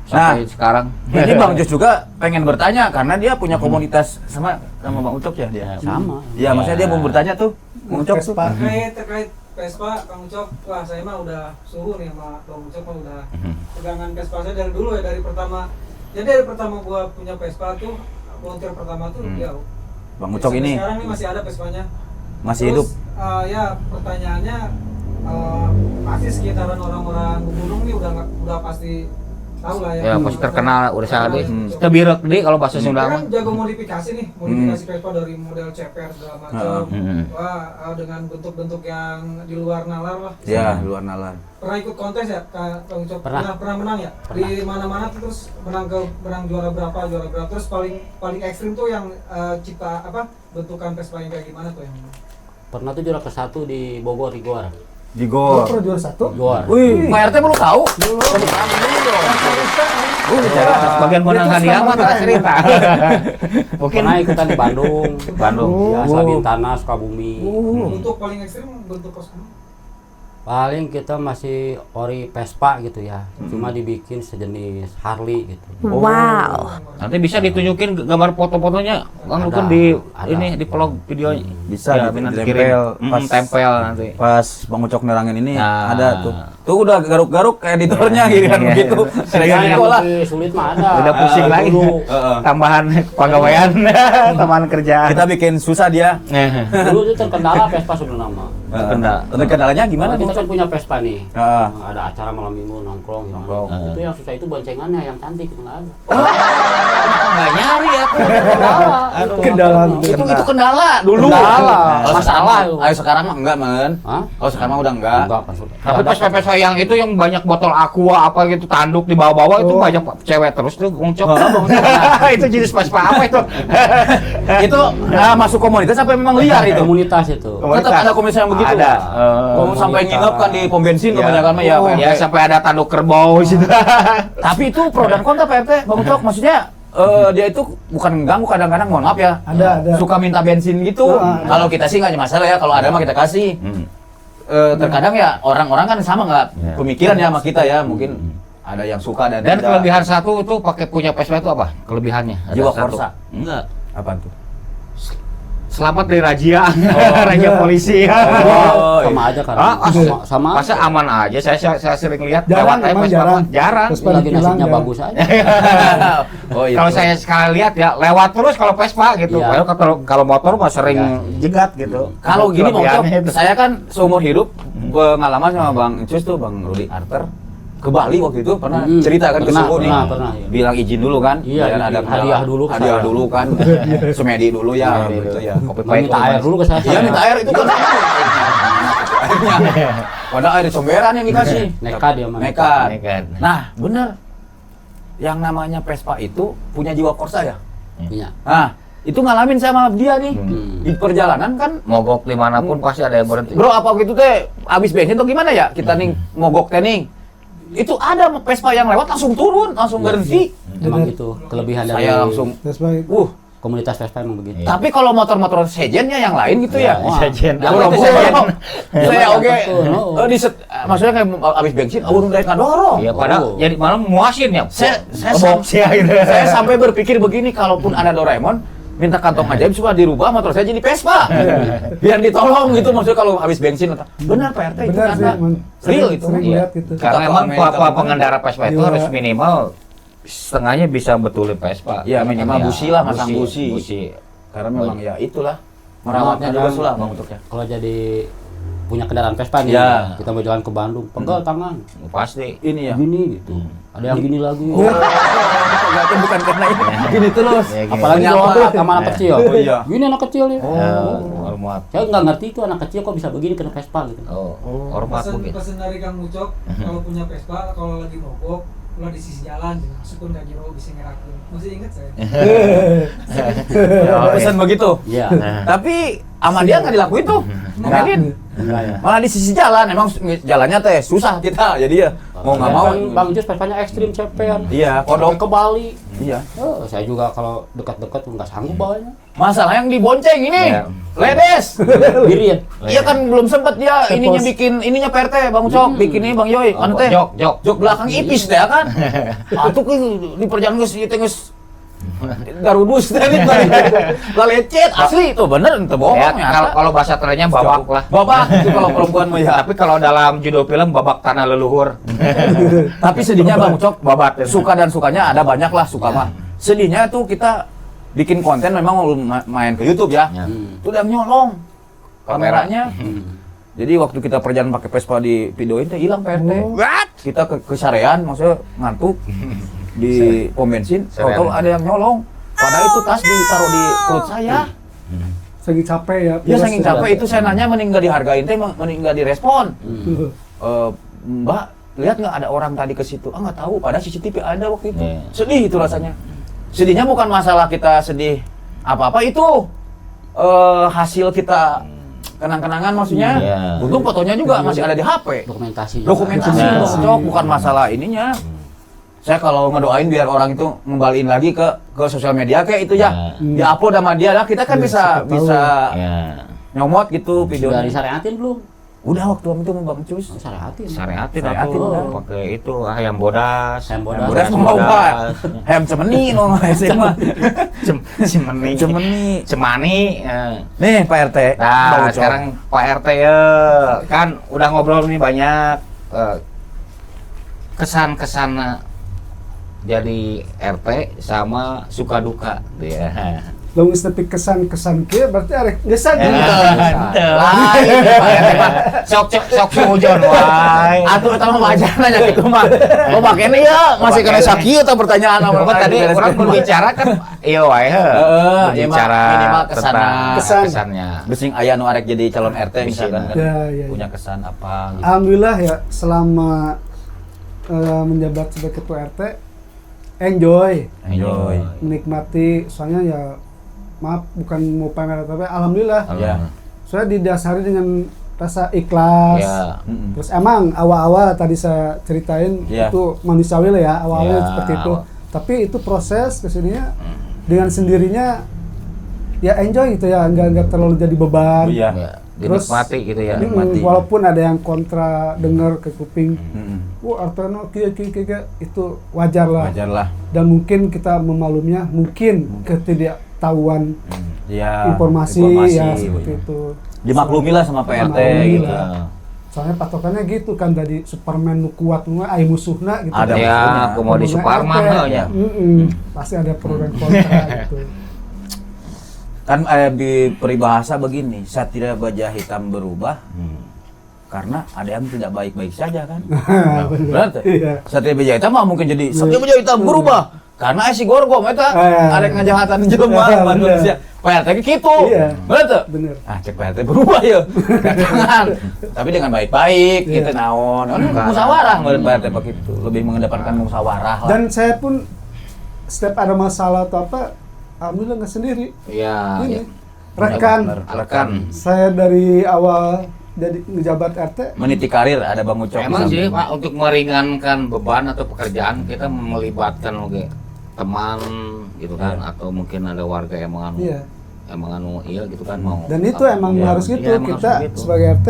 sampai sekarang. Ini Bang Jus juga pengen bertanya karena dia punya komunitas sama Bang Ucok ya dia. Sama. Iya, maksudnya dia mau bertanya tuh. Bang Ucok tuh. Vespa. terkait Vespa, Kang Ucok, wah saya mah udah suhu nih sama Bang Ucok mah udah pegangan Vespa saya dari dulu ya, dari pertama. Jadi dari pertama gua punya Vespa tuh, volunteer pertama tuh dia. Bang Ucok Sampai ini sekarang nih masih ada Vespanya. masih Terus, hidup. Ya pertanyaannya pasti sekitaran orang-orang gunung nih udah pasti tahu lah ya. Ya pasti terkenal udah sangat deh. Hmm. Tebirek deh kalau bahasa Sunda Dia mah. kan jago modifikasi nih, modifikasi Vespa dari model CPR segala macam. Wah, dengan bentuk-bentuk yang di luar nalar lah. Ya, luar nalar. Pernah ikut kontes ya, Kang Ucok? Pernah. Pernah menang ya? Pernah. Di mana-mana tuh terus menang juara berapa. Terus paling ekstrim tuh yang cipta apa? Bentukan Vespa yang kayak gimana tuh yang Pernah tuh juara ke-1 di Bogor di Gor. Di Oh, gor. pernah juara 1? Gor. Wih, Pak RT baru tahu? Bagian menang hadiah mah tak cerita. Mungkin Pernah ikutan di Bandung. Bandung. Ya, Sabintana, Sukabumi. bentuk paling ekstrim bentuk kos Paling kita masih ori Vespa gitu ya. Cuma dibikin sejenis Harley gitu. Wow. nanti bisa ditunjukin gambar foto-fotonya Bang Ada, Dukun di ada. ini di vlog video Bisa ya, nanti ditempel kirim. pas- Tempel nanti. Pas Bang Ucok nerangin ini Nah. ada tuh. Tuh udah garuk-garuk kayak editornya gitu kan Iya. begitu. Ya, Kayak yang gitu lah. lebih sulit mah ada. Udah pusing lagi. Dulu, Tambahan pegawaian, tambahan kerjaan. Kita bikin susah dia. dulu itu terkendala Vespa sudah nama. Terkendala. Kendalanya gimana Kalau Bang kita kan punya Vespa nih. Ah. Ada acara malam minggu nongkrong. Nongkrong. Itu yang susah itu boncengannya yang cantik itu nggak ada. Nggak nyari ya. Kendala. Itu kendala dulu. Kendala. Kalau Masalah sekarang, itu. ayo sekarang mah enggak, men. Hah? Kalau sekarang mah udah enggak. Enggak kan sudah. Tapi Vespa yang itu yang banyak botol aqua apa gitu tanduk di bawah-bawah itu Oh. banyak cewek terus tuh ngcok. Itu jenis Vespa apa itu? Itu masuk komunitas apa memang liar itu? Komunitas itu. Tetap ada komunitas yang begitu. Ada. Oh, sampai nginep kan di pom bensin Ya. kebanyakan mah ya, Oh. Pak RT. Ya sampai ada tanduk kerbau situ. Tapi itu pro dan kontra Pak RT, Bang Ucok. Maksudnya dia itu bukan mengganggu, kadang-kadang mohon maaf ya. Ada. Suka minta bensin gitu. Ada. Kalau kita sih nggak ada masalah ya, kalau ada mah kita kasih. Terkadang ya orang-orang kan sama nggak Ya. pemikiran ya sama kita ya, mungkin ada yang suka dan Dan tidak. kelebihan satu itu pakai punya Vespa itu apa? Kelebihannya? Ada Jiwa satu. korsa. Enggak. Apa tuh? Selamat dari razia, razia polisi. Oh, Sama aja kan. Sama Masa aman aja. Saya sering lihat Jarang, lewat aja emang Vespa. jarang. Jarang. Vespa lagi ditilang, nasibnya ya. bagus aja. Oh, itu. Kalau saya sekali lihat ya lewat terus kalau Vespa gitu. Iya. Kalau motor mah sering jegat gitu. Kalau gini Bang Ucok, Kelebihannya itu. saya kan seumur hidup pengalaman sama Bang Encus tuh, Bang Rudi Arter ke Bali waktu itu pernah cerita kan ke Pernah, suku nih. pernah, iya. Bilang izin dulu kan. Iya, Dan izin. kendala. Hadiah dulu ke Hadiah saya. dulu kan. Semedi dulu ya gitu ya. Kopi pahit Minta air dulu ke saya. Iya, minta air itu kan. Airnya. Padahal air comberan yang dikasih. Nekat dia mah. Nekat. Nekat. Nah, bener. Yang namanya Vespa itu punya jiwa korsa ya. Punya. Nah, itu ngalamin sama dia nih. Di perjalanan kan Mogok dimanapun pasti ada yang berhenti. bro, apa gitu teh habis bensin atau gimana ya? Kita nih mogok teh nih. Itu ada Vespa yang lewat langsung turun, langsung berhenti. Emang Bener. gitu kelebihan dari Saya langsung Vespa komunitas Vespa emang begitu. tapi kalau motor-motor sejennya yang lain gitu ya. Wah. Sejen. Yang Bro, itu bro. sejen. Saya Ya, oke. betul. Maksudnya kayak habis bensin, urung dari kadorong. Iya, padahal Oh. jadi malam muasin ya. Saya Box ya gitu. saya sampai berpikir begini, kalaupun ada Doraemon, minta kantong ajaib supaya dirubah motor saya jadi Vespa. Biar ditolong gitu, maksudnya kalau habis bensin. Benar Pak RT itu benar sih, karena emang real itu. sering Iya. lihat gitu. Karena Kita emang Amerika, pengendara Vespa itu Iya. harus minimal setengahnya bisa betulin Vespa. Iya, minimal Ya, busi lah, masang busi. busi. Karena memang ya itulah merawatnya juga sulah Bang untuknya. Kalau jadi punya kendaraan Vespa nih, Ya. kita mau jalan ke Bandung, pegal tangan. Pasti. Ini ya. Gini gitu. Ada yang gini lagi. Pegatnya bukan karena ini. Gini terus. Ya, gini. Apalagi Punya kalau apa? sama anak kecil. Oh, iya. Gini anak kecil nih. Hormat. Saya nggak ngerti itu anak kecil kok bisa begini kena Vespa gitu. Oh, hormat mungkin. Pesan dari Kang Ucok, kalau punya Vespa, kalau lagi mogok, ulah di sisi jalan, masukun ke jero bisa ngerakin. Masih inget saya? Pesan begitu. Iya. Tapi sama dia nggak dilakuin tuh. Mungkin. Enggak ya. Malah di sisi jalan, emang jalannya teh susah kita. Jadi ya mau nggak mau. Kan Bang Jus Vespanya ekstrim ceper. Iya, Kodok kodok. ke Bali. Iya. Oh, saya juga kalau dekat-dekat nggak sanggup bawanya. Masalah yang dibonceng ini. Iya. Ledes. Birin. Iya kan belum sempet dia ininya bikin ininya PRT Bang Ucok, bikin ini Bang Yoy, anu teh. Jok. Jok belakang ipis teh kan. Atuh ke di perjalanan geus ieu teh geus garudus teh nih lecet asli itu bener ente bohong Ya, ya. kalau bahasa trennya babak lah. Babak itu kalau perempuan mah ya. Tapi kalau dalam judul film babak tanah leluhur. Tapi sedihnya Bang Ucok, Babat. suka dan sukanya ada banyak lah suka mah. Sedihnya tuh kita bikin konten memang mau main ke YouTube ya. Ya. Itu udah nyolong kameranya. Jadi waktu kita perjalanan pakai Vespa di videoin teh hilang PRT. Kita ke sarean maksudnya ngantuk di pom bensin, tahu ada yang nyolong. Padahal itu tas ditaruh di perut saya. Saking capek ya. Ya saking capek itu saya nanya mending nggak dihargain teh, mending nggak direspon. Mbak, lihat nggak ada orang tadi ke situ? Ah nggak tahu, padahal CCTV ada waktu itu. Iya. Sedih itu rasanya. Sedihnya bukan masalah kita sedih apa-apa itu hasil kita kenang-kenangan maksudnya. Iya. Untung fotonya juga masih ada di HP. Dokumentasi. Dokumentasi Nah. Bang Ucok, bukan masalah ininya. Saya kalau ngedoain biar orang itu ngembaliin lagi ke sosial media kayak itu ya. Di-upload sama dia lah, kita kan Iya, bisa siapa tahu. bisa Ya. nyomot gitu Udah videonya. disyariatin belum? Udah waktu itu sama Bang Cus. Oh, syariatin. Syariatin Syariatin, atuh. udah. Pakai itu ayam bodas. Ayam bodas. Udah semua Pak. Hem cemeni no SMA. Cemeni. Cemani. Nih Pak RT. Bang Nah, Ucok. sekarang Pak RT ya kan udah ngobrol nih banyak kesan-kesan jadi RT sama suka duka ya. lamun tapi kesan kieu berarti arek gesan. Lain Pak RT mah. Sok sujon wae. Atuh eta mah wajar nanya kitu mah. Oh makene ya masih kena sakieu tah pertanyaan Apa tadi orang berbicara kan iya wae berbicara minimal tentang kesan. kesannya. Gesing aya nu arek jadi calon RT misalkan kan. Ya. Punya kesan apa gitu. Alhamdulillah ya selama menjabat sebagai ketua RT enjoy, menikmati, soalnya ya maaf bukan mau pamer tapi alhamdulillah Ya. saya didasari dengan rasa ikhlas. Ya. Terus emang awal-awal tadi saya ceritain Ya. itu manusiawi lah ya awalnya Ya, seperti itu. awal. Tapi itu proses kesininya dengan sendirinya ya enjoy gitu ya, nggak terlalu jadi beban. Iya. Ya, Terus- dinikmati gitu ya. Nikmati. Walaupun ada yang kontra denger ke kuping, Mm-mm. wah Artono kia itu wajar lah. Wajar lah. Dan mungkin kita memaklumnya mungkin ketidaktahuan Ya. informasi ya seperti itu. Dimaklumi lah sama PRT Dimaklumi gitu. lah. Soalnya patokannya gitu kan tadi Superman nu kuat nu ai musuhna gitu. Ada Ya, musuhnya. aku mau di Ngomongnya Suparman RT, ya. Pasti ada pro dan kontra gitu. Kan di peribahasa begini, satria baja hitam berubah karena ada yang tidak baik-baik saja kan. Benar tuh? Iya. Satria baja hitam mah mungkin jadi satria baja hitam berubah karena si gorgom eta arek ngajahatan jelema manusia. PRT ge kitu. Iya. Benar tuh? Bener. Ah, cek PRT berubah ya. Jangan. Tapi dengan baik-baik Iya. gitu naon. Musyawarah menurut PRT begitu. Lebih mengedepankan musyawarah lah. Dan saya pun setiap ada masalah atau apa, alhamdulillah nggak sendiri. Ya. Ini rekan Rekan. saya dari awal jadi ngejabat RT. meniti karir ada Bang Ucok. Emang di sih samping. Pak untuk meringankan beban atau pekerjaan kita melibatkan oke teman gitu kan atau mungkin ada warga yang menganu Iya. gitu kan mau. Dan itu emang Iya. harus gitu. Iya, emang Kita harus gitu. sebagai RT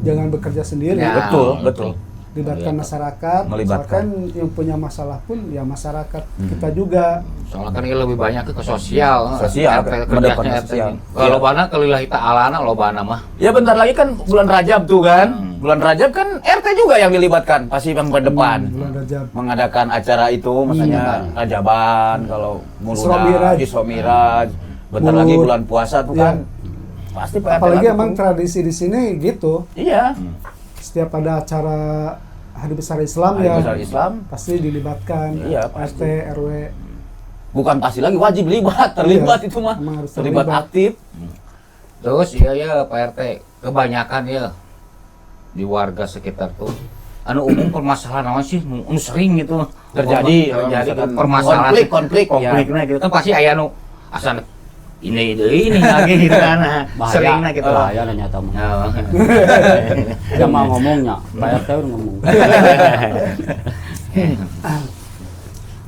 jangan bekerja sendiri. Ya, Betul. Libatkan masyarakat. Melibatkan. Misalkan yang punya masalah pun ya masyarakat kita juga. Soalnya kan ini lebih banyak ke sosial. Sosial, RT mendepan kerjanya sosial. RT. Kalau bana kelillahi ta'ala lo bana mah. Ya bentar lagi kan bulan Rajab tuh kan. Bulan Rajab kan RT juga yang dilibatkan pasti yang depan. Bulan Rajab. Mengadakan acara itu maksudnya Rajaban kalau Isra Muluna, Miraj. Isra Miraj. Bentar Mulud. lagi bulan puasa tuh Iya. kan. Pasti PRT Apalagi lagi emang tuh. tradisi di sini gitu. Iya. Setiap ada acara Hari Besar Islam Hari ya Besar Islam pasti dilibatkan. Iya, pasti. RT, RW. bukan pasti lagi wajib terlibat Iya, itu mah. emang harus Terlibat terlibat. aktif. Terus iya Pak RT kebanyakan ya di warga sekitar tuh anu umum permasalahan apa sih anu sering gitu Terjadi misalkan konflik, permasalahan konfliknya gitu kan pasti aya nu asal ini lagi gitu kan seringnya gitu bahaya nanya tamu. Oh. Dia mah ngomongnya, Pak RT udah ngomong.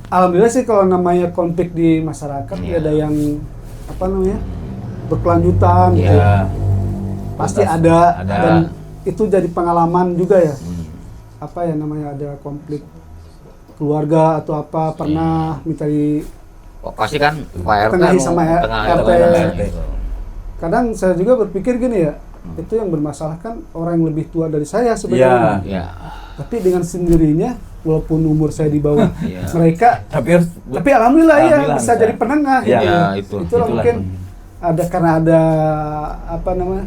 Alhamdulillah sih kalau namanya konflik di masyarakat Iya. ada yang apa namanya berkelanjutan gitu. Iya. Pasti Tuntas. ada Ada. dan itu jadi pengalaman juga ya. Hmm. Apa ya namanya ada konflik keluarga atau apa pernah minta di Oh, pasti kan Pak RT Tengahi anu sama tengahi RT. sama RT. kadang saya juga berpikir gini ya, itu yang bermasalah kan orang yang lebih tua dari saya Iya. sebenarnya. Ya. Tapi dengan sendirinya walaupun umur saya di bawah Iya. mereka, Tapi harus tapi alhamdulillah ya Alhamdulillah bisa bisa. jadi penengah Iya. gitu. Ya, itu. Itulah Itulah. mungkin ada karena ada apa namanya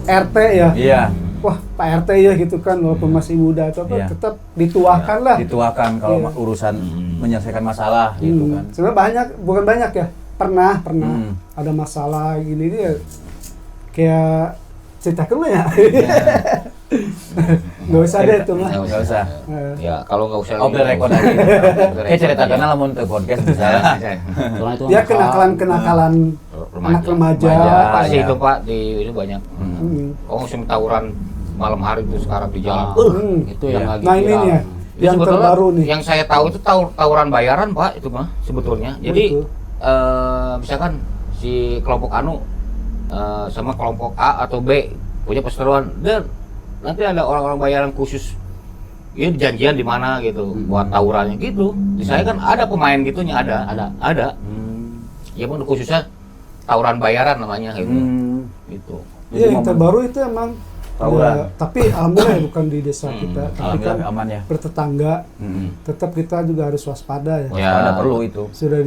RT ya. Iya. Wah Pak RT ya gitu kan walaupun masih muda atau apa Iya. tetap dituakan lah. dituakan kalau Iya. urusan menyelesaikan masalah gitu kan. Sebenarnya banyak, bukan banyak ya. Pernah Hmm. ada masalah gini dia kayak ceritakan lah ya. Nggak usah deh itu mah. Nggak usah. Ya, kalau nggak usah Oh, the record aja. Kayak ceritakan lah mun teu podcast bisa. Soalnya itu Dia masalah. kenakalan anak remaja. Pasti Ya. itu Pak di itu banyak. Hmm. Oh, musim tawuran malam hari itu sekarang di jalan. Itu yang Iya. lagi Nah ini viral. nih ya, Itu yang sebetulnya terbaru nih. Yang saya tahu itu tawuran bayaran Pak itu mah sebetulnya. Jadi Betul. misalkan si kelompok anu sama kelompok A atau B punya perseteruan dan nanti ada orang-orang bayaran khusus ya janjian di mana gitu buat tawurannya gitu. Di saya kan ada pemain gitunya ada. Ya pun khususnya tawuran bayaran namanya gitu. Hmm. Gitu. Iya yang terbaru itu emang tawuran. Ya, tapi alhamdulillah ya bukan di desa kita, tapi kan Alhamdulillah aman ya. bertetangga. Mm-mm. Tetap kita juga harus waspada ya. Ya. Ada perlu itu. Sudah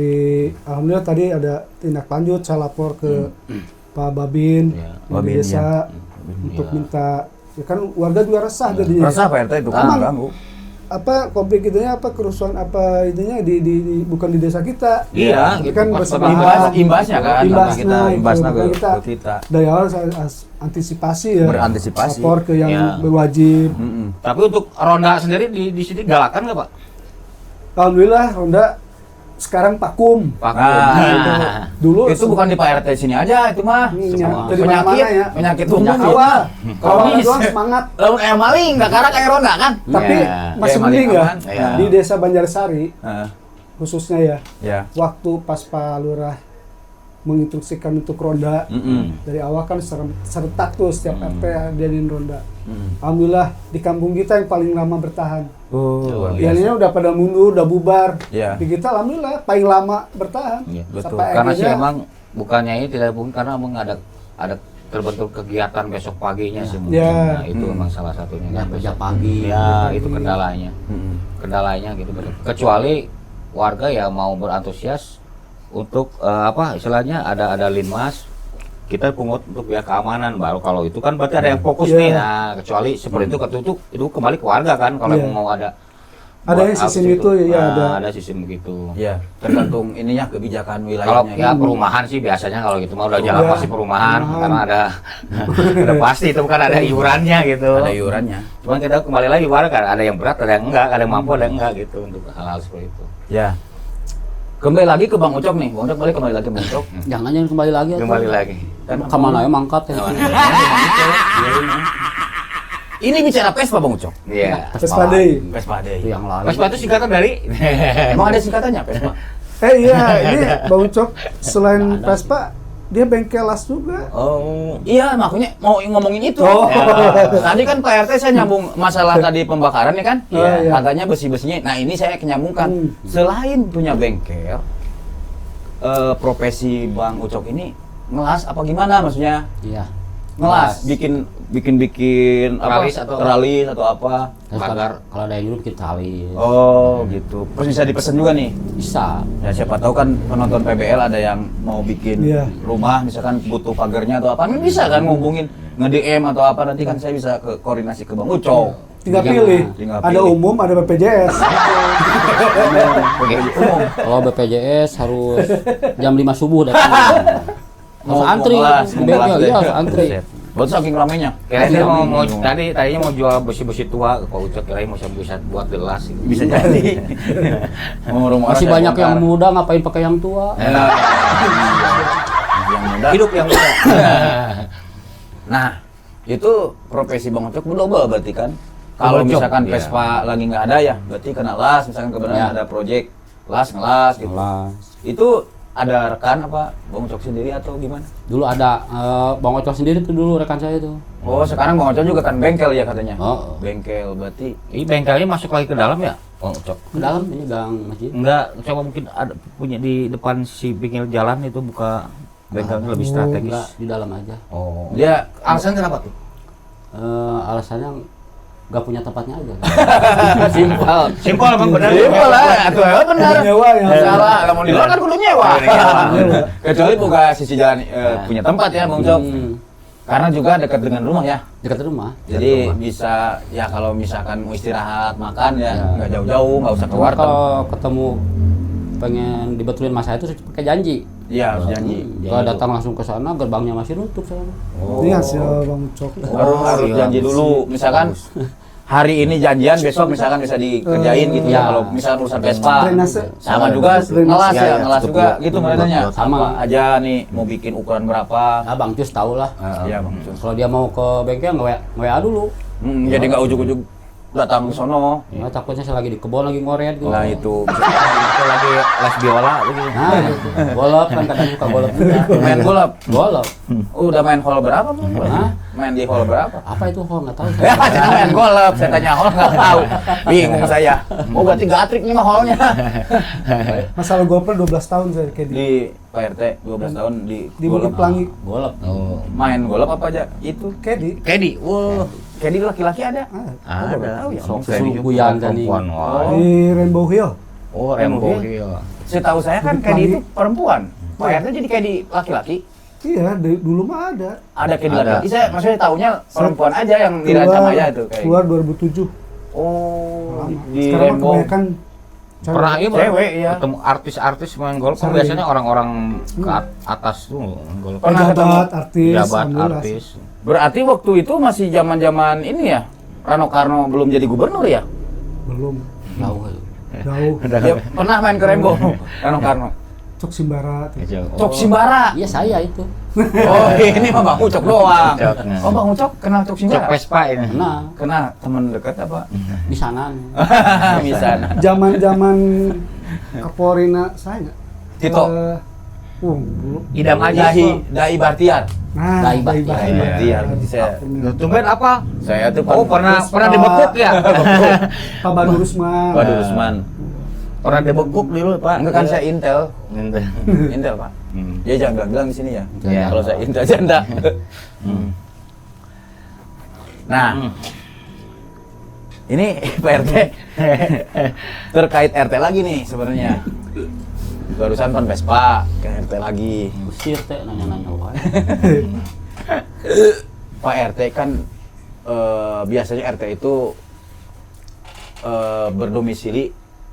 alhamdulillah tadi ada tindak lanjut, saya lapor ke Pak Babin Ya. di Babin, desa untuk minta, ya kan warga juga resah jadinya. Rasa Pak RT itu kan Aman. ganggu. Apa konflik itunya, apa kerusuhan apa itunya di bukan di desa kita. Iya, Tapi gitu. kan Pas bersebelahan. Imbasnya kan sama Imbasnya kita, itu, imbasnya bukan ke kita. Dari awal saya antisipasi ya. Berantisipasi. Lapor ke yang Ya. berwajib. Mm-mm. Tapi untuk ronda sendiri di sini galakan nggak Pak? Alhamdulillah Ronda sekarang vakum. Nah, Dulu itu bukan di Pak RT sini aja itu mah. Semua. Dari Penyakit, mana-mana ya. penyakit Umum penyakit. awal. Awal Kronis. doang semangat. Lalu kayak maling, nggak karena kayak ronda kan? Tapi Ya. masih Kayak mending maling ya. aman. Ya. Di desa Banjarsari Heeh. khususnya ya. Ya. Waktu pas Pak Lurah menginstruksikan untuk ronda, dari awal kan serentak tuh setiap RT jadiin ronda. Alhamdulillah di kampung kita yang paling lama bertahan. Oh, Yang lainnya udah pada mundur, udah bubar. Iya. Di kita alhamdulillah paling lama bertahan. Iya, betul. Sampai Karena sih akhirnya- emang bukannya ini tidak mungkin karena emang ada terbentuk kegiatan besok paginya sih mungkin. Ya. Nah, itu memang salah satunya Ya, kan kerja besok. pagi. Ya, itu kendalanya. Kendalanya gitu. Kecuali warga ya mau berantusias untuk apa istilahnya ada linmas, kita pungut untuk pihak keamanan, baru kalau itu kan berarti ada yang fokus Iya. nih. Nah, kecuali seperti itu ketutup itu kembali ke warga kan kalau Iya. emang mau ada Ada buat yang sistem aksi itu, ya, Nah, ada. ada sistem begitu. Ya, tergantung ininya kebijakan Kalau wilayahnya. ya perumahan sih biasanya kalau gitu mah udah jalan Iya, pasti perumahan perumahan. karena ada ada pasti itu kan ada iurannya gitu. Ada iurannya. Cuman kita kembali lagi warga kan ada yang berat, ada yang enggak, ada yang mampu, ada yang enggak gitu untuk hal-hal seperti itu. Ya. Kembali lagi ke Bang Ucok nih. Bang Ucok kembali lagi ke Bang Ucok. Jangan kembali lagi. Kembali lagi. Kan Kemana ya mangkat ya? Ini bicara Vespa Bang Ucok. Iya. Vespa Day. Vespa Itu Day. yang lain. Vespa itu singkatan dari Emang ada singkatannya Vespa? Iya, ini Bang Ucok selain Vespa, dia bengkel las juga. Oh, iya makanya mau ngomongin itu. Oh. Ya. Tadi kan Pak RT saya nyambung masalah tadi pembakaran ya kan? Iya, iya. Katanya besi-besinya. Nah, ini saya nyambungkan. Selain punya bengkel, profesi Bang Ucok ini ngelas apa gimana maksudnya? Iya. Ngelas, bikin Teralis apa? atau- Teralis atau apa? Terus Pagar. kalau ada yang nyuruh kita tali. Oh, gitu. Terus bisa dipesan juga nih. Bisa. Ya siapa tahu kan penonton PBL ada yang mau bikin Iya. rumah misalkan butuh pagarnya atau apa, kan bisa kan ngubungin nge-DM atau apa, nanti kan saya bisa ke koordinasi ke Bang Ucok. Tinggal Jangan. pilih. Tinggal Ada pilih. umum, ada BPJS. Umum. Kalau BPJS harus jam 5 subuh datang. Harus Mau antri. ngelas, Di mau bengkel, ngelas iya deh. harus antri. Buat saking ramenya. Kira-kira mau tadinya mau jual besi-besi tua, Pak Ucok kirain mau bisa buat gelas gitu. Bisa jadi. Mau rumah Masih orang banyak saya yang bongkar. muda ngapain pakai yang tua. Yang muda. Hidup yang muda. Nah, itu profesi Bang Ucok double berarti kan? Kalau Ucok, misalkan iya. Vespa lagi nggak ada ya, berarti kena las, misalkan kebetulan Ya. ada project las ngelas gitu. Ngelas. Itu ada rekan apa Bang Ucok sendiri atau gimana? Dulu ada Bang Ocok sendiri tuh dulu rekan saya tuh. Oh, sekarang Bang Ucok juga kan bengkel ya katanya. Oh. Bengkel berarti Ini bengkelnya masuk lagi ke dalam ya, Bang Ucok? Ke dalam ini gang masjid. Enggak, coba mungkin ada punya di depan si pinggir jalan itu buka bengkelnya lebih strategis. Enggak, di dalam aja. Oh. dia alasan kenapa tuh? Alasannya nggak punya tempatnya aja. Simpel. Simpel emang benar. Simpel lah, atuh benar. Nyewa ya. Salah, kalau mau di luar kan kudu nyewa. Kecuali buka sisi jalan punya tempat ya Bang Ucok. Karena juga dekat dengan rumah ya. Dekat rumah. Jadi bisa ya kalau misalkan mau istirahat, makan ya nggak jauh-jauh, nggak usah keluar. Kalau ketemu pengen dibetulin masa itu pakai janji. Iya, harus janji. Kalau datang langsung ke sana gerbangnya masih nutup sana. Ini hasil Bang Ucok. Harus iya. janji dulu. Misalkan hari ini janjian, besok misalkan bisa dikerjain gitu ya. Iya. Kalau misalkan urusan Vespa, Drainase. sama juga Drainase. ngelas Iya, ya, iya, ngelas betul. juga gitu makanya. Sama. Apa aja nih mau bikin ukuran berapa? Nah, Bang Cus tahu lah. Iya Bang Cus. Kalau dia mau ke bengkel nge-WA dulu. Jadi nggak ujuk-ujuk datang ke sono. Ya, takutnya saya lagi di kebun lagi ngoret gitu. Nah itu Itu lagi les biola gitu. Nah, gitu. Golop kan kadang suka golop juga. main golop. Golop. Udah main hall berapa Bang? Hah? Main di hall berapa? Apa itu hol enggak tahu Ya, saya. jangan main golf. Saya tanya hall nggak tahu. Bingung saya. Oh berarti gatrik nih mah hallnya. Masalah golfer 12 tahun saya kayak Di Pak RT 12 tahun di di Bukit Pelangi. Golop. Oh. Main golf apa aja? Itu. Kedi. Kedi, wah. Kayak di laki-laki ada. Ada. tahu ya. Sok Kedi juga suguyan tadi. perempuan, wah. Di Rainbow Hill. Oh, Rainbow Hill. Setahu saya kan Bukit kayak Pelangi. itu perempuan. Pak RT jadi kayak di laki-laki. Iya, dulu mah ada. Ada kayak di Ada. laki-laki. Saya maksudnya tahunya perempuan aja yang di Rancam Maya tuh kayak. Keluar 2007. Oh, Lama. di Sekarang mah Rainbow. kebanyakan cewek. Pernah iya Cewek, iya. ketemu artis-artis main golf kan Sering. biasanya orang-orang ke atas tuh golf. Pernah Pejabat, artis, Jabat alhamdulillah. artis. Berarti waktu itu masih zaman-zaman ini ya. Rano Karno belum jadi gubernur ya? Belum. Jauh. Jauh. Dia pernah main ke Rainbow. Rano Karno. Cok Simbara. tuh. Cok Simbara. Iya saya itu. Oh, ini mah Bang Ucok doang. Ucok. Oh, Bang Ucok kenal Cok Cok Simbara? Vespa ini. Nah, Kenal teman dekat apa? di sana. Misalnya. Zaman-zaman Kapolrina saya nggak? Tito. Belum. Idam aja. Dai Bartiar. Nah, Dai Dai Baktiar. Baktiar. Bartiar. Saya Tumben apa? saya tuh Oh, pernah dibekuk ya? Pak Badur Usman. Waduh, Usman. Pernah dibekuk dulu, Pak. Enggak kan saya Intel. Intel. Intel, Pak. Hmm. Ya jangan bilang di sini ya. Iya. Kalau saya Intel janda. Hmm. Nah, ini Pak RT terkait RT lagi nih sebenarnya. Barusan pan Vespa ke RT lagi. Usir teh nanya-nanya wae. Pak RT kan biasanya RT itu berdomisili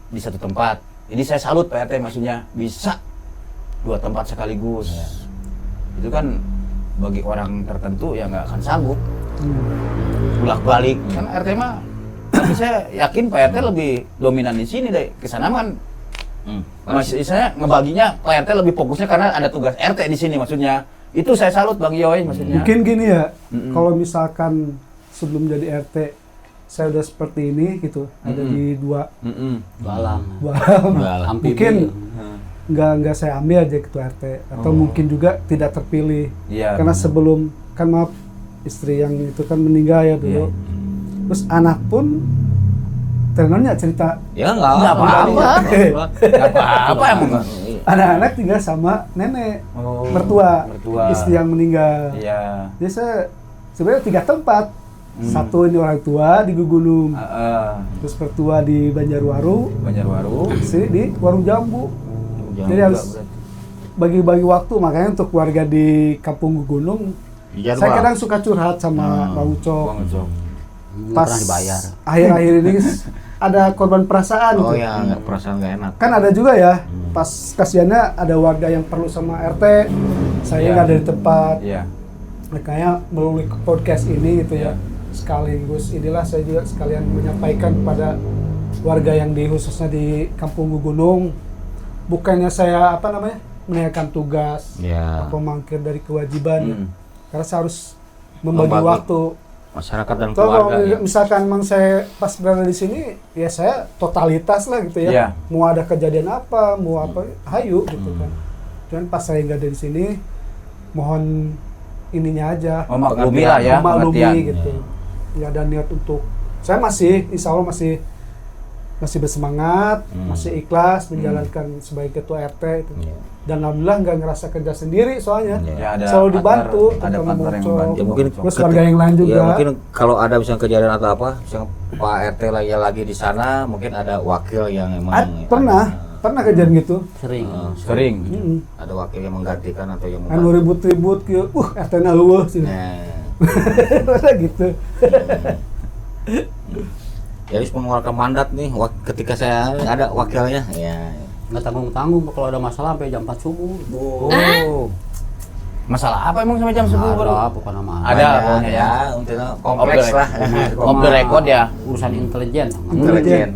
di satu tempat. Ini saya salut Pak RT maksudnya bisa 2 tempat sekaligus. Itu kan bagi orang tertentu ya nggak akan sanggup bolak-balik. Kan RT mah tapi saya yakin Pak RT lebih dominan di sini deh. Kesana kan masih saya ngebaginya Pak RT lebih fokusnya karena ada tugas RT di sini maksudnya. Itu saya salut Bang Yoy maksudnya. Mungkin gini ya, Mm-mm. kalau misalkan sebelum jadi RT saya udah seperti ini gitu, ada di dua Balang. alam. Amfibi. Mungkin nggak saya ambil aja ketua RT atau mungkin juga tidak terpilih. Iya. Karena sebelum kan maaf istri yang itu kan meninggal ya dulu. Iya. Terus anak pun terkenalnya cerita Ya enggak Nggak apa-apa. Nggak apa-apa emang. anak-anak tinggal sama nenek Oh, mertua, mertua. istri yang meninggal. Iya. Jadi saya sebenarnya 3 tempat. Satu ini orang tua di Gugunung, terus mertua di Banjarwaru, Banjarwaru. istri di Warung Jambu. Jadi harus bagi-bagi waktu, makanya untuk keluarga di Kampung Gugunung, saya kadang suka curhat sama Bang Ucok. Bang Ucok. Pas Pernah dibayar. akhir-akhir ini ada korban perasaan Oh gitu. ya, nggak perasaan nggak enak. Kan ada juga ya, pas kasihannya ada warga yang perlu sama RT, saya Iya. nggak ada di tempat. Iya. Makanya melalui podcast ini gitu Iya. ya, sekaligus inilah saya juga sekalian menyampaikan kepada warga yang khususnya di Kampung Gugunung, bukannya saya meninggalkan tugas Ya. atau mangkir dari kewajiban ya. Hmm. Karena saya harus membagi Membagi. waktu. Masyarakat dan Kalau keluarga. Ya. misalkan memang saya pas berada di sini, ya saya totalitas lah gitu ya. Iya. Mau ada kejadian apa, mau apa, hayu gitu kan. Cuman pas saya nggak ada di sini, mohon ininya aja, Memaklumi lah ya, memaklumi pengertian. gitu. Nggak ada niat untuk, saya masih, insya Allah masih bersemangat, masih ikhlas menjalankan sebagai ketua RT itu. Iya. Dan alhamdulillah nggak ngerasa kerja sendiri soalnya. Iya. Ya, ada Selalu dibantu, partner- ada sama partner yang Bang Ucok. membantu. Ya, mungkin Terus warga yang lain juga. Ya, mungkin kalau ada misalnya kejadian atau apa, misalnya Pak RT lagi di sana, mungkin ada wakil yang emang Pernah kejadian gitu. Sering. Sering. Mm-mm. ada wakil yang menggantikan atau yang Anu ribut-ribut ke, RT na luweuh sih. Nah, Ada gitu. ya harus mengeluarkan mandat nih ketika saya ada wakilnya. Ya. Nggak tanggung-tanggung kalau ada masalah sampai jam 4 subuh. Oh. Masalah apa emang sampai jam 10 baru? Ada bukan nama. Ada pokoknya ya. Untuk kompleks lah. Off the record ya. Urusan intelijen. Intelijen.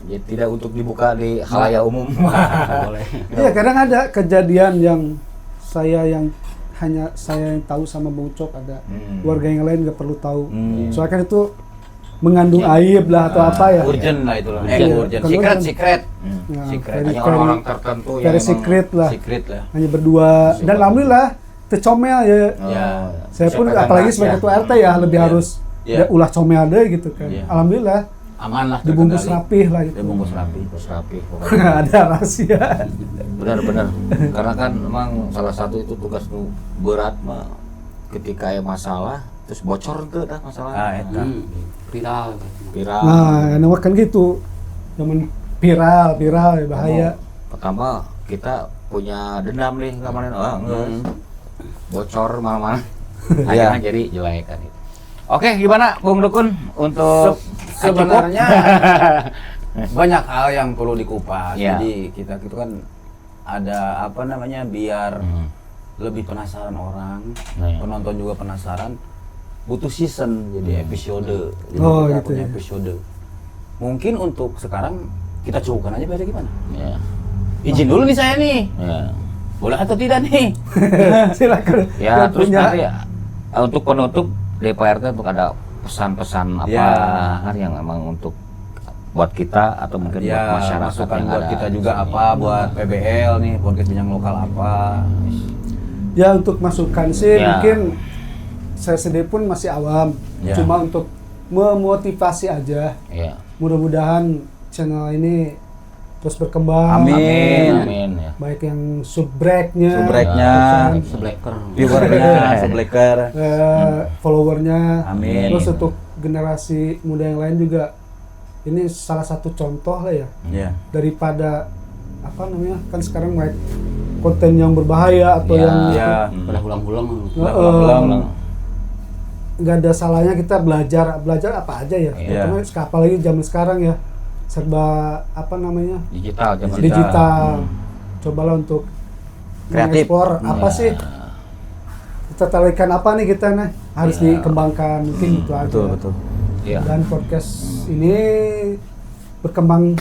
Ya, tidak untuk dibuka di khalayak umum. Nggak boleh. Iya, kadang ada kejadian yang hanya saya yang tahu sama Bang Ucok, ada warga yang lain nggak perlu tahu. Soalnya kan itu mengandung aib lah atau apa ya. Urgent lah itu lah. Urgent. Urgent. Kalau Secret, urgent. secret. Ya, Secret. very- Hanya orang-orang tertentu yang Very emang secret lah. Secret lah. Hanya berdua. Dan alhamdulillah tercomel ya. Ya. Saya pun Siapa apalagi yang sebagai ya. ketua RT ya lebih Iya. harus Iya. ya, ulah comel deh gitu kan. Iya. Alhamdulillah Aman lah. dibungkus terkendali. rapih lah gitu. Dibungkus rapi. terus rapi. Nggak ada rahasia. Benar-benar. Karena kan memang salah satu itu tugas nu berat mah ketika ada masalah terus bocor tuh dah masalah. Eta. Viral. Viral. Nah, enak kan gitu. Zaman viral ya bahaya. Pertama kita punya dendam nih kemarin enggak. Bocor mana-mana. Iya. Akhirnya jadi jelek kan itu. Oke, gimana Bung Dukun untuk Sebenarnya banyak hal yang perlu dikupas. Iya. Jadi kita itu kan ada apa namanya biar lebih penasaran orang, Nah, iya. penonton juga penasaran. Butuh season jadi episode. Jadi Oh, kita gitu punya ya. episode. Mungkin untuk sekarang kita cobakan aja biasa gimana? Ya. Izin dulu nih saya nih. Ya. Boleh atau tidak nih? Silakan. Ya, Yang terus punya. nanti untuk penutup DPRT untuk ada pesan-pesan apa Ya. kan yang emang untuk buat kita atau mungkin buat Ya, masyarakat masukan yang buat ada kita di juga sini. apa, buat PBL nih, podcast Bincang Lokal apa. Ya untuk masukan sih Ya. mungkin saya sendiri pun masih awam. Ya. Cuma untuk memotivasi aja. Ya. Mudah-mudahan channel ini terus berkembang. Amin. Amin ya. Baik yang subbreaknya, Subbreaknya. Sebleker. Viewernya, subleker. followernya. Amin. Terus untuk generasi muda yang lain juga ini salah satu contoh lah ya Ya. daripada apa namanya kan sekarang banyak konten yang berbahaya atau Ya. yang Ya. Pada ulang-ulang. Ulang-ulang. nggak ada salahnya kita belajar apa aja ya. Iya. Cuma apalagi zaman sekarang ya serba apa namanya Digital zaman digital. Cobalah untuk Kreatif. mengeksplor apa Ya. sih ketertarikan apa nih kita nih harus Ya. dikembangkan mungkin gitu aja. Betul, betul. Ya. Dan podcast ini berkembang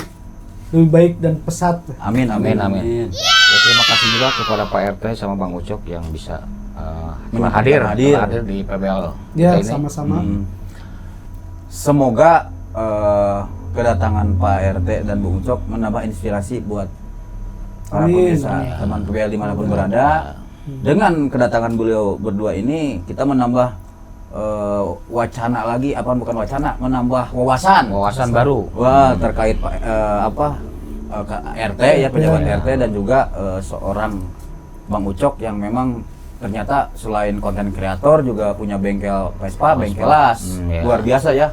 lebih baik dan pesat. Amin, amin, Amin, amin. Amin. Ya, terima kasih juga kepada Pak RT sama Bang Ucok yang bisa telah Hadir. hadir di PBL Ya, kita ini. sama-sama. Semoga kedatangan Pak RT dan Bu Ucok menambah inspirasi buat para Amin. pemirsa teman PBL dimanapun berada. Dengan kedatangan beliau berdua ini kita menambah wacana lagi, apa bukan wacana, menambah Wawasan baru. Wah, terkait RT ya, pejabat RT dan juga seorang Bang Ucok yang memang ternyata selain konten kreator juga punya bengkel Vespa, bengkelas. Ya. Luar biasa ya.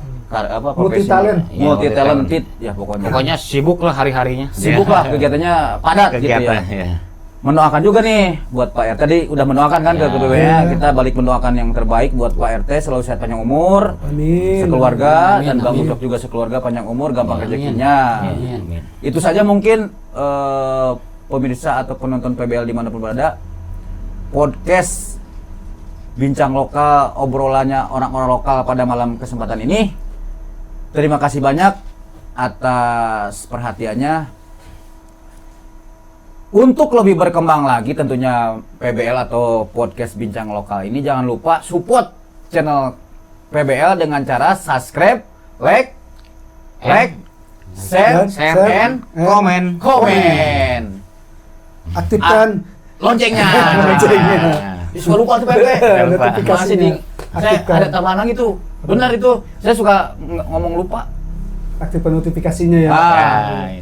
Multi talent. Iya, Multi talented ya pokoknya. Pokoknya sibuk lah hari-harinya. Sibuk lah, kegiatannya padat gitu ya. ya. Mendoakan juga nih buat Pak RT, tadi udah mendoakan kan ke ketua-nya. Kita balik mendoakan yang terbaik buat Pak RT, selalu sehat panjang umur, Amin. sekeluarga, Amin, dan Bang amin. Ucok juga sekeluarga panjang umur, gampang Amin. rezekinya. Amin. Itu saja mungkin pemirsa atau penonton PBL dimanapun berada, podcast Bincang Lokal, obrolannya orang-orang lokal pada malam kesempatan ini. Terima kasih banyak atas perhatiannya. Untuk lebih berkembang lagi tentunya PBL atau podcast Bincang Lokal ini, jangan lupa support channel PBL dengan cara subscribe, like, share, and komen. komen. Aktifkan Loncengnya. Loncengnya. Suka lupa tuh PB. notifikasinya. Masih di saya Aktifkan. ada tambahan lagi tuh. Benar itu. Saya suka ngomong lupa. Aktifkan notifikasinya ya. Ah.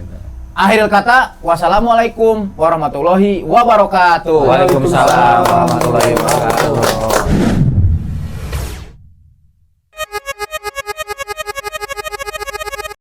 Akhir kata, wassalamualaikum warahmatullahi wabarakatuh. Waalaikumsalam warahmatullahi wabarakatuh.